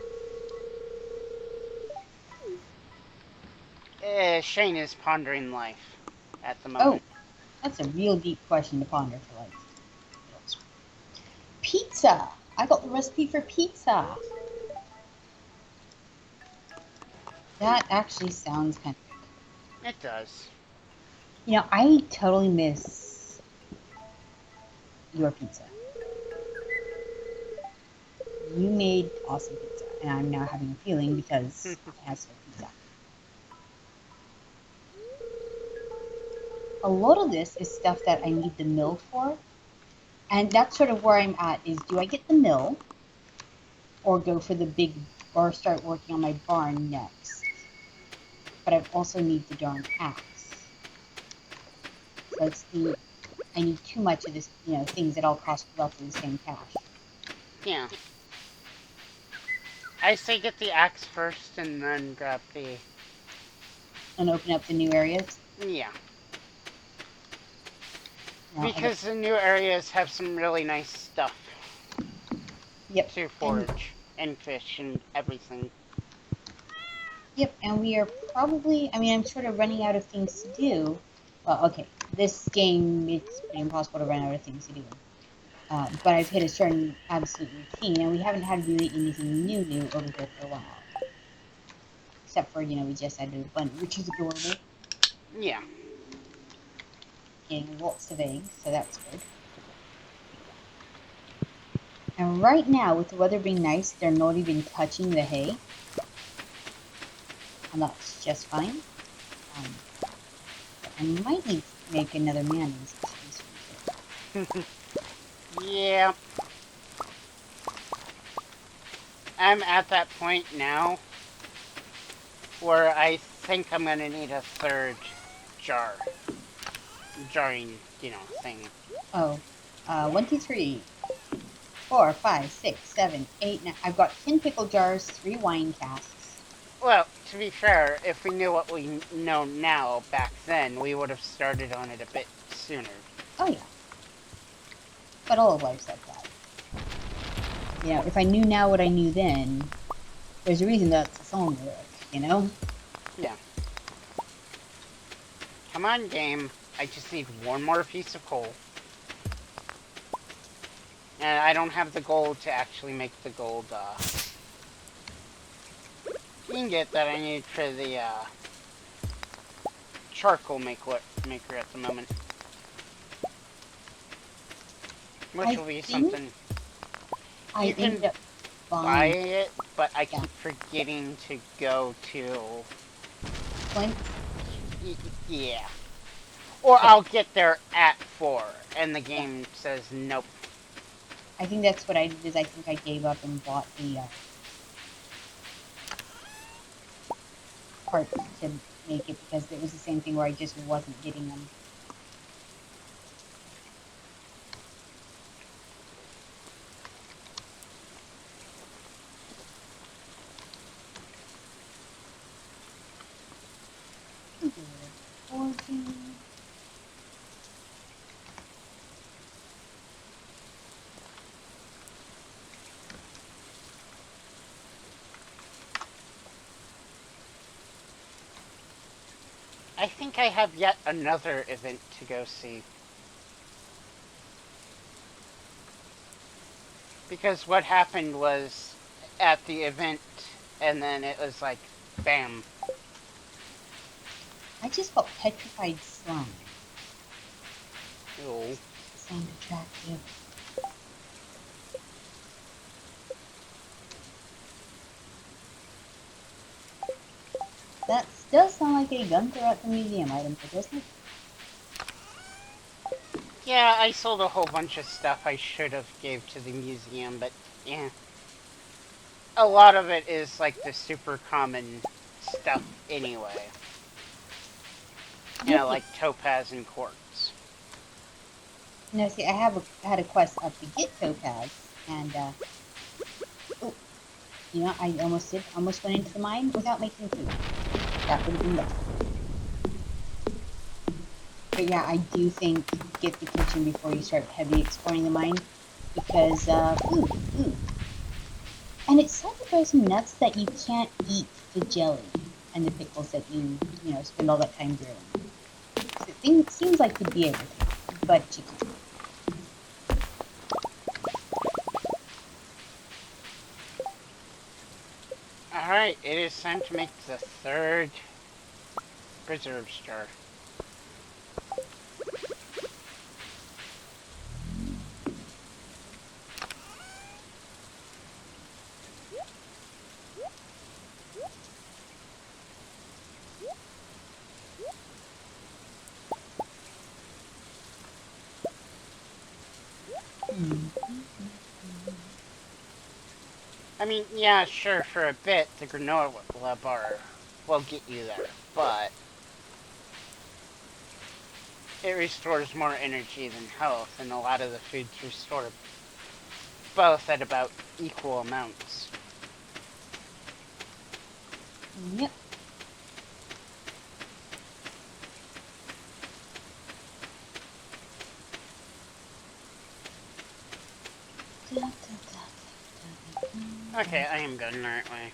Shane is pondering life at the Oh, moment. that's a real deep question to ponder for life. Pizza. I got the recipe for pizza. That actually sounds kind of good. It does. I totally miss your pizza. You made awesome pizza, and I'm now having a feeling because I have some pizza. A lot of this is stuff that I need the mill for, and that's sort of where I'm at. Is do I get the mill, or go for the big, or start working on my barn next? But I also need the darn axe. So I need too much of this, things that all cost roughly the same cash. Yeah. I say get the axe first and then grab the... And open up the new areas. Yeah. Okay. Because the new areas have some really nice stuff Yep. to And forage and fish and everything. yep, and we are probably, I'm sort of running out of things to do. Well, okay, this game, it's pretty impossible to run out of things to do. But I've hit a certain absolute routine, and we haven't had really anything new over here for a while. Except for, we just added a bunny, which is adorable. Yeah. Getting lots of eggs, so that's good. And right now, with the weather being nice, they're not even touching the hay. And that's just fine. I might need to make another mayonnaise. Yeah. I'm at that point now where I think I'm gonna need a third jar. jarring, thing. Oh, 1, 2, 3, 4, 5, 6, 7, 8, 9. I've got 10 pickle jars, 3 wine casks. Well, to be fair, if we knew what we know now back then, we would have started on it a bit sooner. Oh yeah, but all of life's like that. If I knew now what I knew then, there's a reason that's a song lyric. Yeah. Come on, game. I just need one more piece of coal. And I don't have the gold to actually make the gold, ingot that I need for the, charcoal maker at the moment. Which I will be think something. I You ended can up buy buying, it, but I yeah, keep forgetting to go to... Flint. Yeah. Or Yeah, I'll get there at 4, and the yeah. game says nope. I think that's what I did. Is I think I gave up and bought the part to make it because it was the same thing where I just wasn't getting them. Forging. I think I have yet another event to go see. Because what happened was at the event, and then it was like, bam. I just felt petrified slime. Ew. Sound attractive. That does sound like a gun throughout the museum item, doesn't it? Yeah, I sold a whole bunch of stuff I should have gave to the museum, but yeah. A lot of it is like the super common stuff anyway. Yep, yep. Like topaz and quartz. No, see, had a quest up to get topaz, and oh, I almost went into the mine without making food. That would have been bad. But yeah, I do think get the kitchen before you start heavy exploring the mine, because food. And it sort of drives me nuts that you can't eat the jelly and the pickles that you spend all that time grilling. So it seems like you'd be able to, but you can't. Alright, it is time to make the third preserve jar. Hmm. I mean, yeah, sure, for a bit, the granola bar will get you there, but it restores more energy than health, and a lot of the foods restore both at about equal amounts. Yep. Okay, I am going the right way.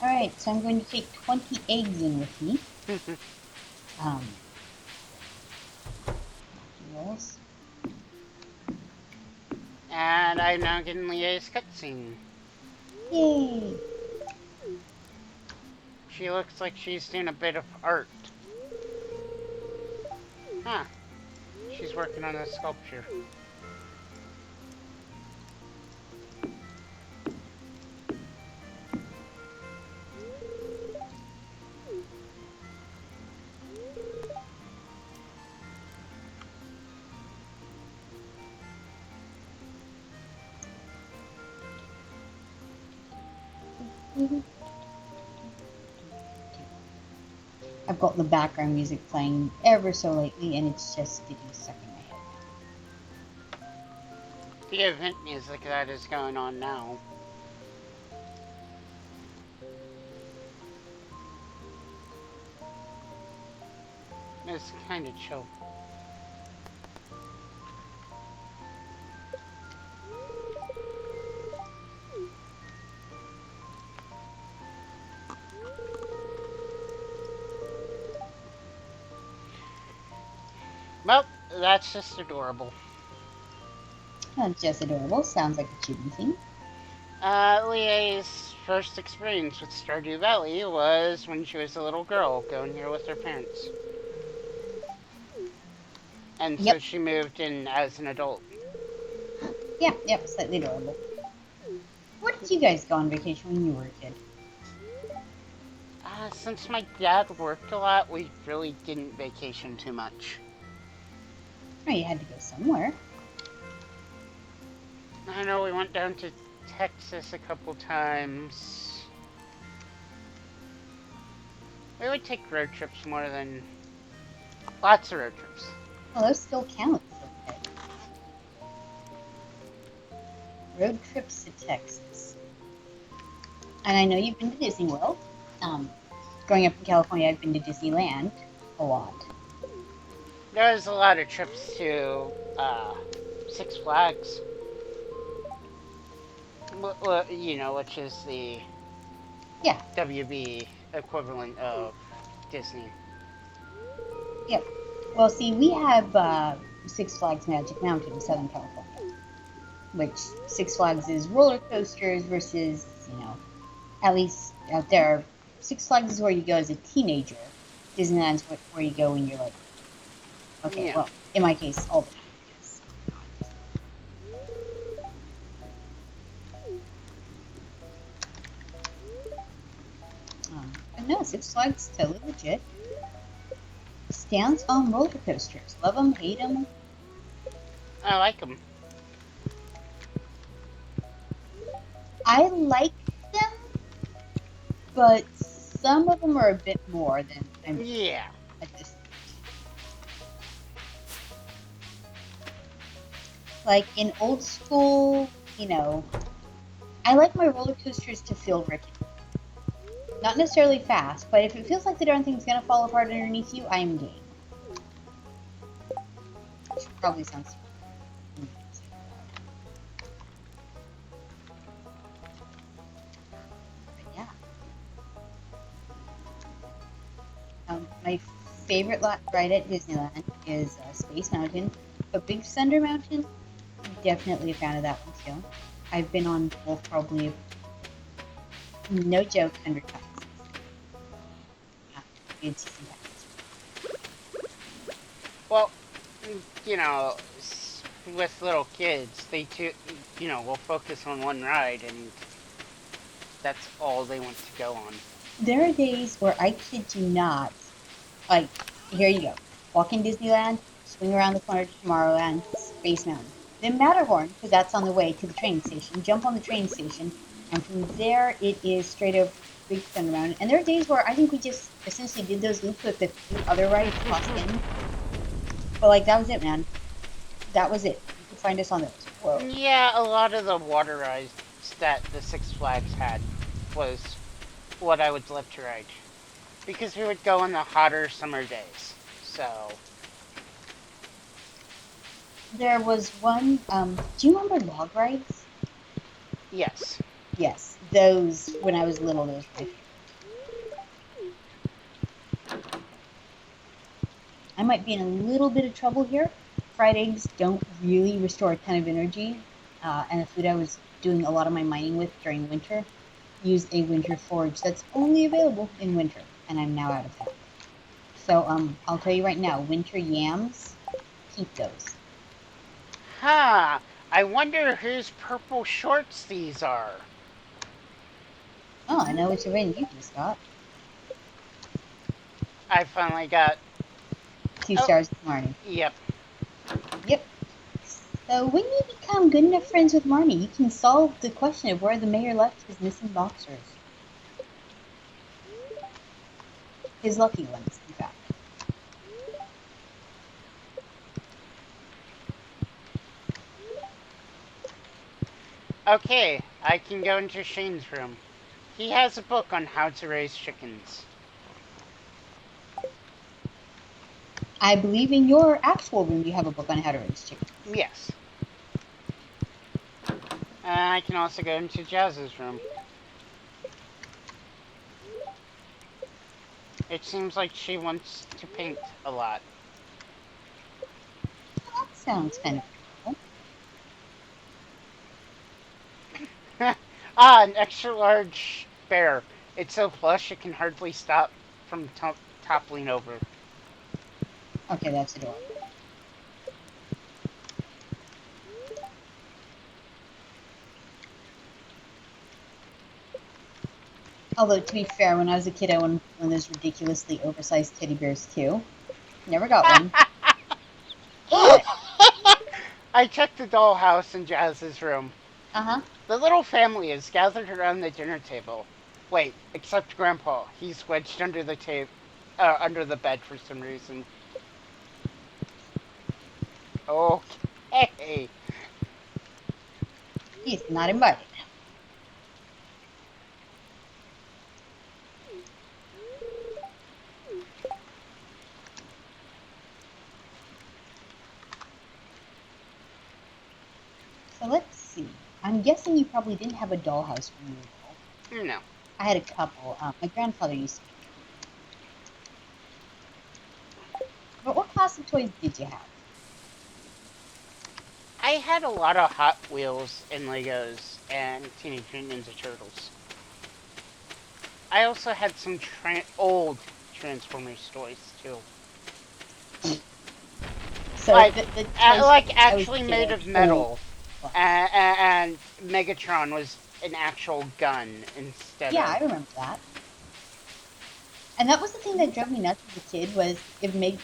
Alright, so I'm going to take 20 eggs in with me. Um, rolls. And I'm now getting Leah's cutscene. Yay! She looks like she's doing a bit of art. Huh. She's working on a sculpture. I've got the background music playing ever so lately, and it's just getting stuck in my head The event music that is going on now. It's kind of chill. Well, that's just adorable. now. That's just adorable. Sounds like a chibi thing. Lea's first experience with Stardew Valley was when she was a little girl going here with her parents. And so Yep. she moved in as an adult. Yep. Slightly adorable. Where did you guys go on vacation when you were a kid? Since my dad worked a lot, we really didn't vacation too much. Oh, you had to go somewhere. I know we went down to Texas a couple times. We would take road trips more than lots of road trips. Well, those still count. Okay. Road trips to Texas. And I know you've been to Disney World. Growing up in California, I've been to Disneyland a lot. There was a lot of trips to Six Flags. You know, which is the Yeah. WB equivalent of Disney. Yep. Well, see, we have Six Flags Magic Mountain in Southern California, which Six Flags is roller coasters versus, at least out there, Six Flags is where you go as a teenager. Disneyland's where you go when you're like, okay, Yeah. well, in my case, all the teenagers. But no, Six Flags totally legit. Stands on roller coasters. Love them, hate them. I like them. I like them, but some of them are a bit more than I'm Yeah. at this stage. Like in old school, I like my roller coasters to feel rickety. Not necessarily fast, but if it feels like the darn thing's gonna fall apart underneath you, I am game. Which probably sounds stupid. But yeah. My favorite ride at Disneyland is Space Mountain, but Big Thunder Mountain, definitely a fan of that one too. I've been on both probably, no joke, 100 times. Good season pass. Well, you know, with little kids, they too, will focus on one ride, and that's all they want to go on. There are days where I kid you not, like, here you go. Walk in Disneyland, swing around the corner to Tomorrowland, Space Mountain. Then Matterhorn, because that's on the way to the train station. Jump on the train station, and from there it is straight up Big Thunder Mountain. And there are days where I think we just essentially did those loops with a few other rides tossed in. But like that was it, man. That was it. You could find us on those. Whoa. Yeah, a lot of the water rides that the Six Flags had was what I would love to ride. Because we would go on the hotter summer days. So. There was one. Do you remember log rides? Yes. Yes, those when I was little. Those were my favorite. I might be in a little bit of trouble here. Fried eggs don't really restore a ton of energy, and the food I was doing a lot of my mining with during winter used a winter forage that's only available in winter, and I'm now out of that. So I'll tell you right now, winter yams, keep those. Huh. I wonder whose purple shorts these are. Oh, I know which event you just got. I finally got. 2 stars with Marnie. Yep. Yep. So when you become good enough friends with Marnie, you can solve the question of where the mayor left his missing boxers. His lucky ones, in fact. Okay, I can go into Shane's room. He has a book on how to raise chickens. I believe in your actual room you have a book on how to raise chickens. Yes. I can also go into Jazz's room. It seems like she wants to paint a lot. That sounds kind of cool. An extra large bear. It's so plush it can hardly stop from toppling over. Okay, that's adorable. Although, to be fair, when I was a kid, I wanted one of those ridiculously oversized teddy bears too. Never got one. But, I checked the dollhouse in Jazz's room. uh-huh. The little family is gathered around the dinner table. Wait, except Grandpa. He's wedged under the under the bed for some reason. Okay. He's not invited. So let's see. I'm guessing you probably didn't have a dollhouse when you were little. No. I had a couple. My grandfather used to. But what class of toys did you have? I had a lot of Hot Wheels and Legos and Teenage Mutant Ninja Turtles. I also had some old Transformers toys too. So Like, the toys like I was actually a made kid of are old metal. ones. And Megatron was an actual gun instead Yeah, I of. remember that. And that was the thing that drove me nuts as a kid was it made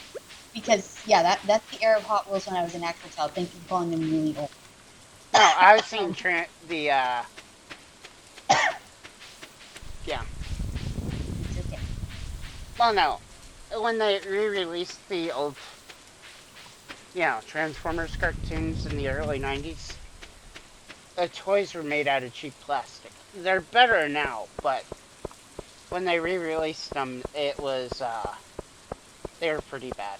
because yeah, that's the era of Hot Wheels when I was an actual child. Thank you for calling them really old. No, I was seeing Um, the yeah. it's okay. Well, no, when they re-released the old Transformers cartoons in the early '90s, the toys were made out of cheap plastic. They're better now, but when they re-released them, it was they were pretty bad.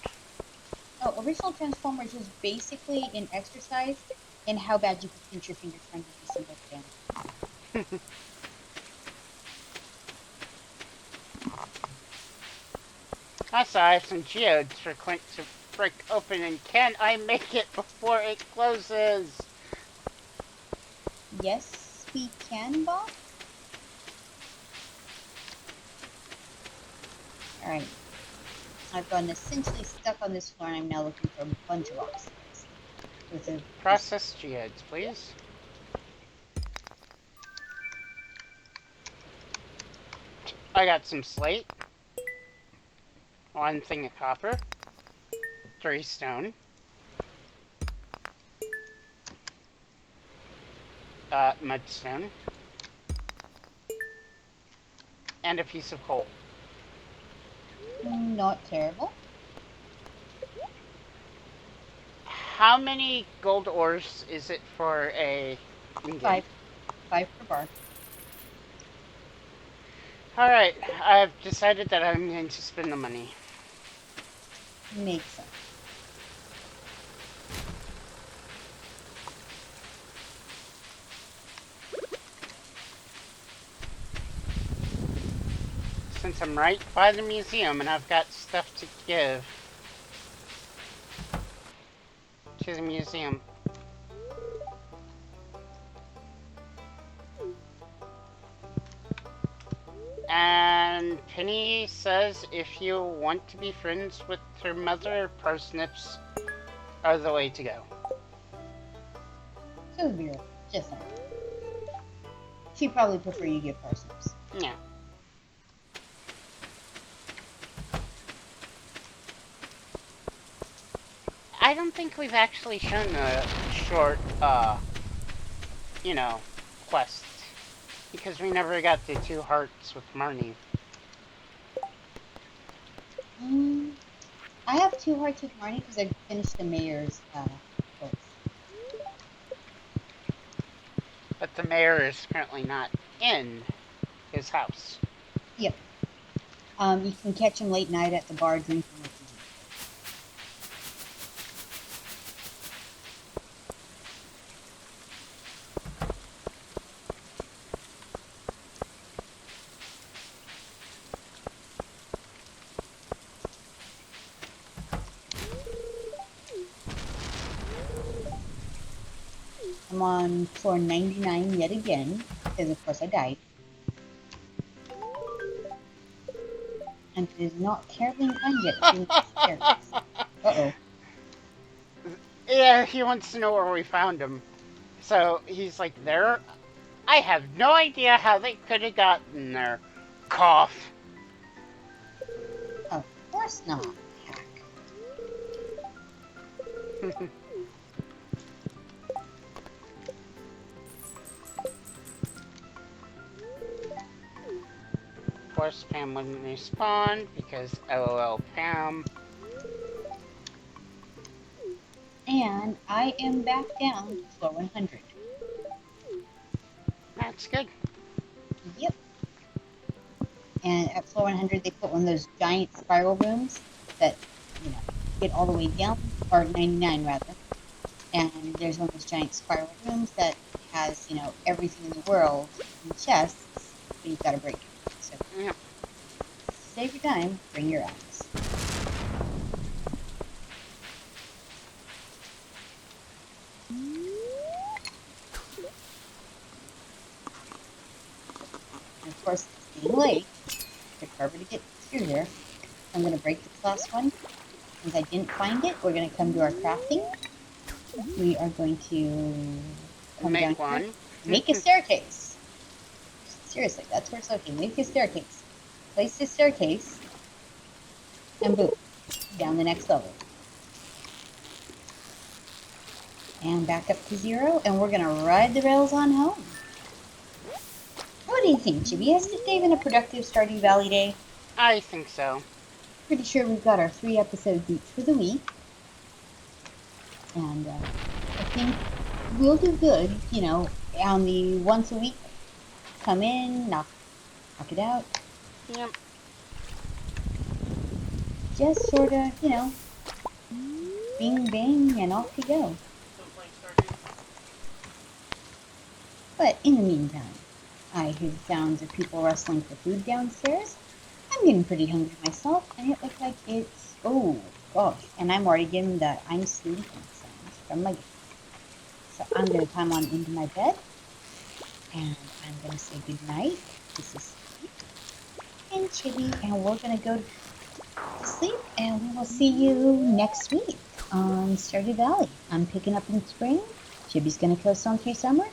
Oh, original Transformers was basically an exercise in how bad you could pinch your finger trying to disassemble the damn. Also, I have some geodes for Clint to break open, and can I make it before it closes? Yes, we can, Bob. All right. I've gotten essentially stuck on this floor, and I'm now looking for a bunch of rocks. With a just Process geodes, please. I got some slate, one thing of copper, 3 stone, mudstone, and a piece of coal. not terrible. How many gold ores is it for a ingot? 5 per bar. Alright, I've decided that I'm going to spend the money. Makes sense. Since I'm right by the museum and I've got stuff to give to the museum. And Penny says if you want to be friends with her mother, parsnips are the way to go. So weird. Just saying. She'd probably prefer you get parsnips. Yeah. I don't think we've actually shown the short, quest. Because we never got the 2 hearts with Marnie. I have 2 hearts with Marnie because I finished the mayor's goals. But the mayor is currently not in his house. Yep. You can catch him late night at the bar drinking with me. I'm on floor 99 yet again, because of course I died. And it is not terribly time yet to do the stairs. Uh-oh. Yeah, he wants to know where we found him. So he's like, there. I have no idea how they could have gotten there. Cough. Of course not. Heck. Of course, Pam wouldn't respond because LOL Pam. And I am back down to floor 100. That's good. Yep. And at floor 100, they put one of those giant spiral rooms that, get all the way down, or 99 rather. And there's one of those giant spiral rooms that has, everything in the world in chests, but you've got to break it. So Yep. save your time, bring your axe. And of course, it's getting late. It's forever to get through here. I'm going to break this last one. Since I didn't find it, we're going to come to our crafting. We are going to come down Make here, one. make a staircase. Seriously, that's where it's looking. Make a staircase. Place this staircase, and boom, down the next level. And back up to 0, and we're going to ride the rails on home. What do you think, Chibi? Has today been a productive Stardew Valley day? I think so. Pretty sure we've got our 3 episodes each for the week. And I think we'll do good, on the once a week. Come in, knock it out. Yep. Just sort of, bing bang and off you go. But in the meantime, I hear the sounds of people wrestling for food downstairs. I'm getting pretty hungry myself, and it looks like it's, oh gosh, and I'm already getting the I'm sleeping sounds from my game. So I'm going to climb on into my bed, and I'm going to say goodnight. This is Sleep and Chibi, and we're going to go to sleep, and we will see you next week on Stardew Valley. I'm picking up in spring. Chibi's going to coast on through summer,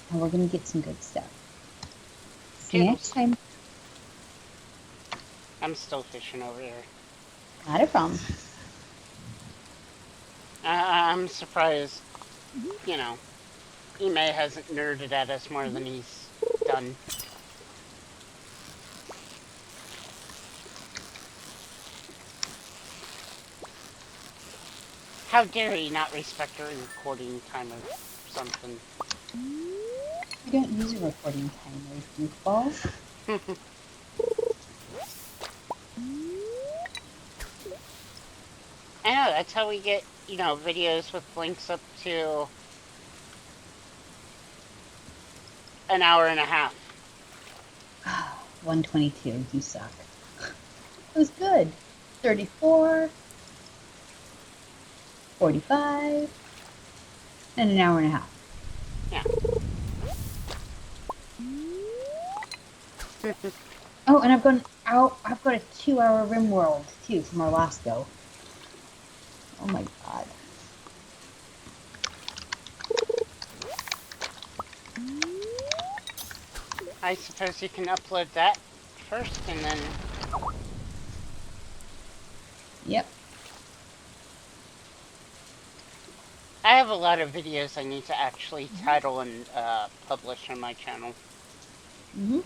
and we're going to get some good stuff. See you next time. I'm still fishing over here. Not a problem. I'm surprised, Ime hasn't nerded at us more than he's done. How dare he not respect a recording time or something? We don't use a recording timer, goofball. I know, that's how we get, videos with links up to an hour and a half. 122, you suck. It was good. 34, 45, and an hour and a half. Yeah. Oh, and I've got a 2-hour rim world too from our last go. Oh my god. I suppose you can upload that first and then... Yep. I have a lot of videos I need to actually title and publish on my channel. Mm-hmm.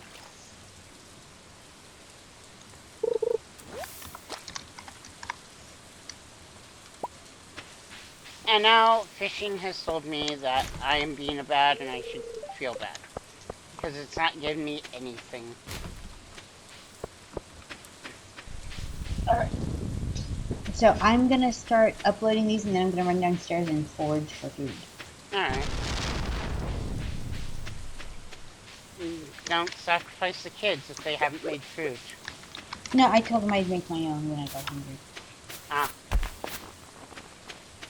And now fishing has told me that I am being a bad and I should feel bad. Because it's not giving me anything. Alright. So I'm gonna start uploading these and then I'm gonna run downstairs and forage for food. Alright. Don't sacrifice the kids if they haven't made food. No, I told them I'd make my own when I got hungry. Ah.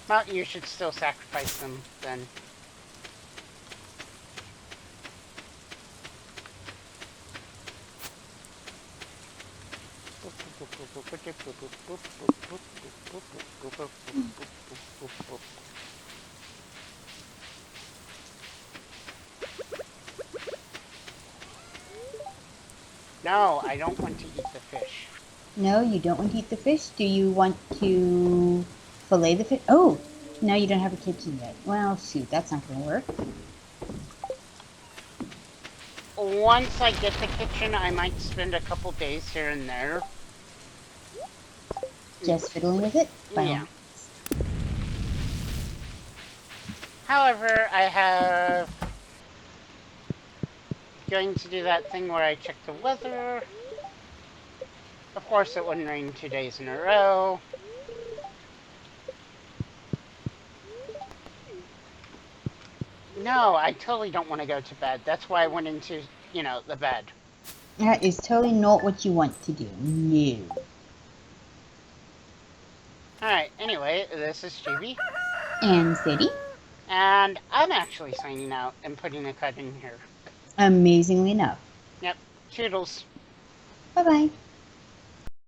Well, you should still sacrifice them then. No, I don't want to eat the fish. No, you don't want to eat the fish? Do you want to fillet the fish? Oh, no, you don't have a kitchen yet. Well, shoot, that's not gonna work. Once I get the kitchen, I might spend a couple days here and there. Just fiddling with it? Yeah. However, I have going to do that thing where I check the weather. Of course, it wouldn't rain 2 days in a row. No, I totally don't want to go to bed. That's why I went into, the bed. That is totally not what you want to do. No. Alright, anyway, this is GB. And Sadie? And I'm actually signing out and putting a cut in here. Amazingly enough. Yep. Toodles. Bye-bye.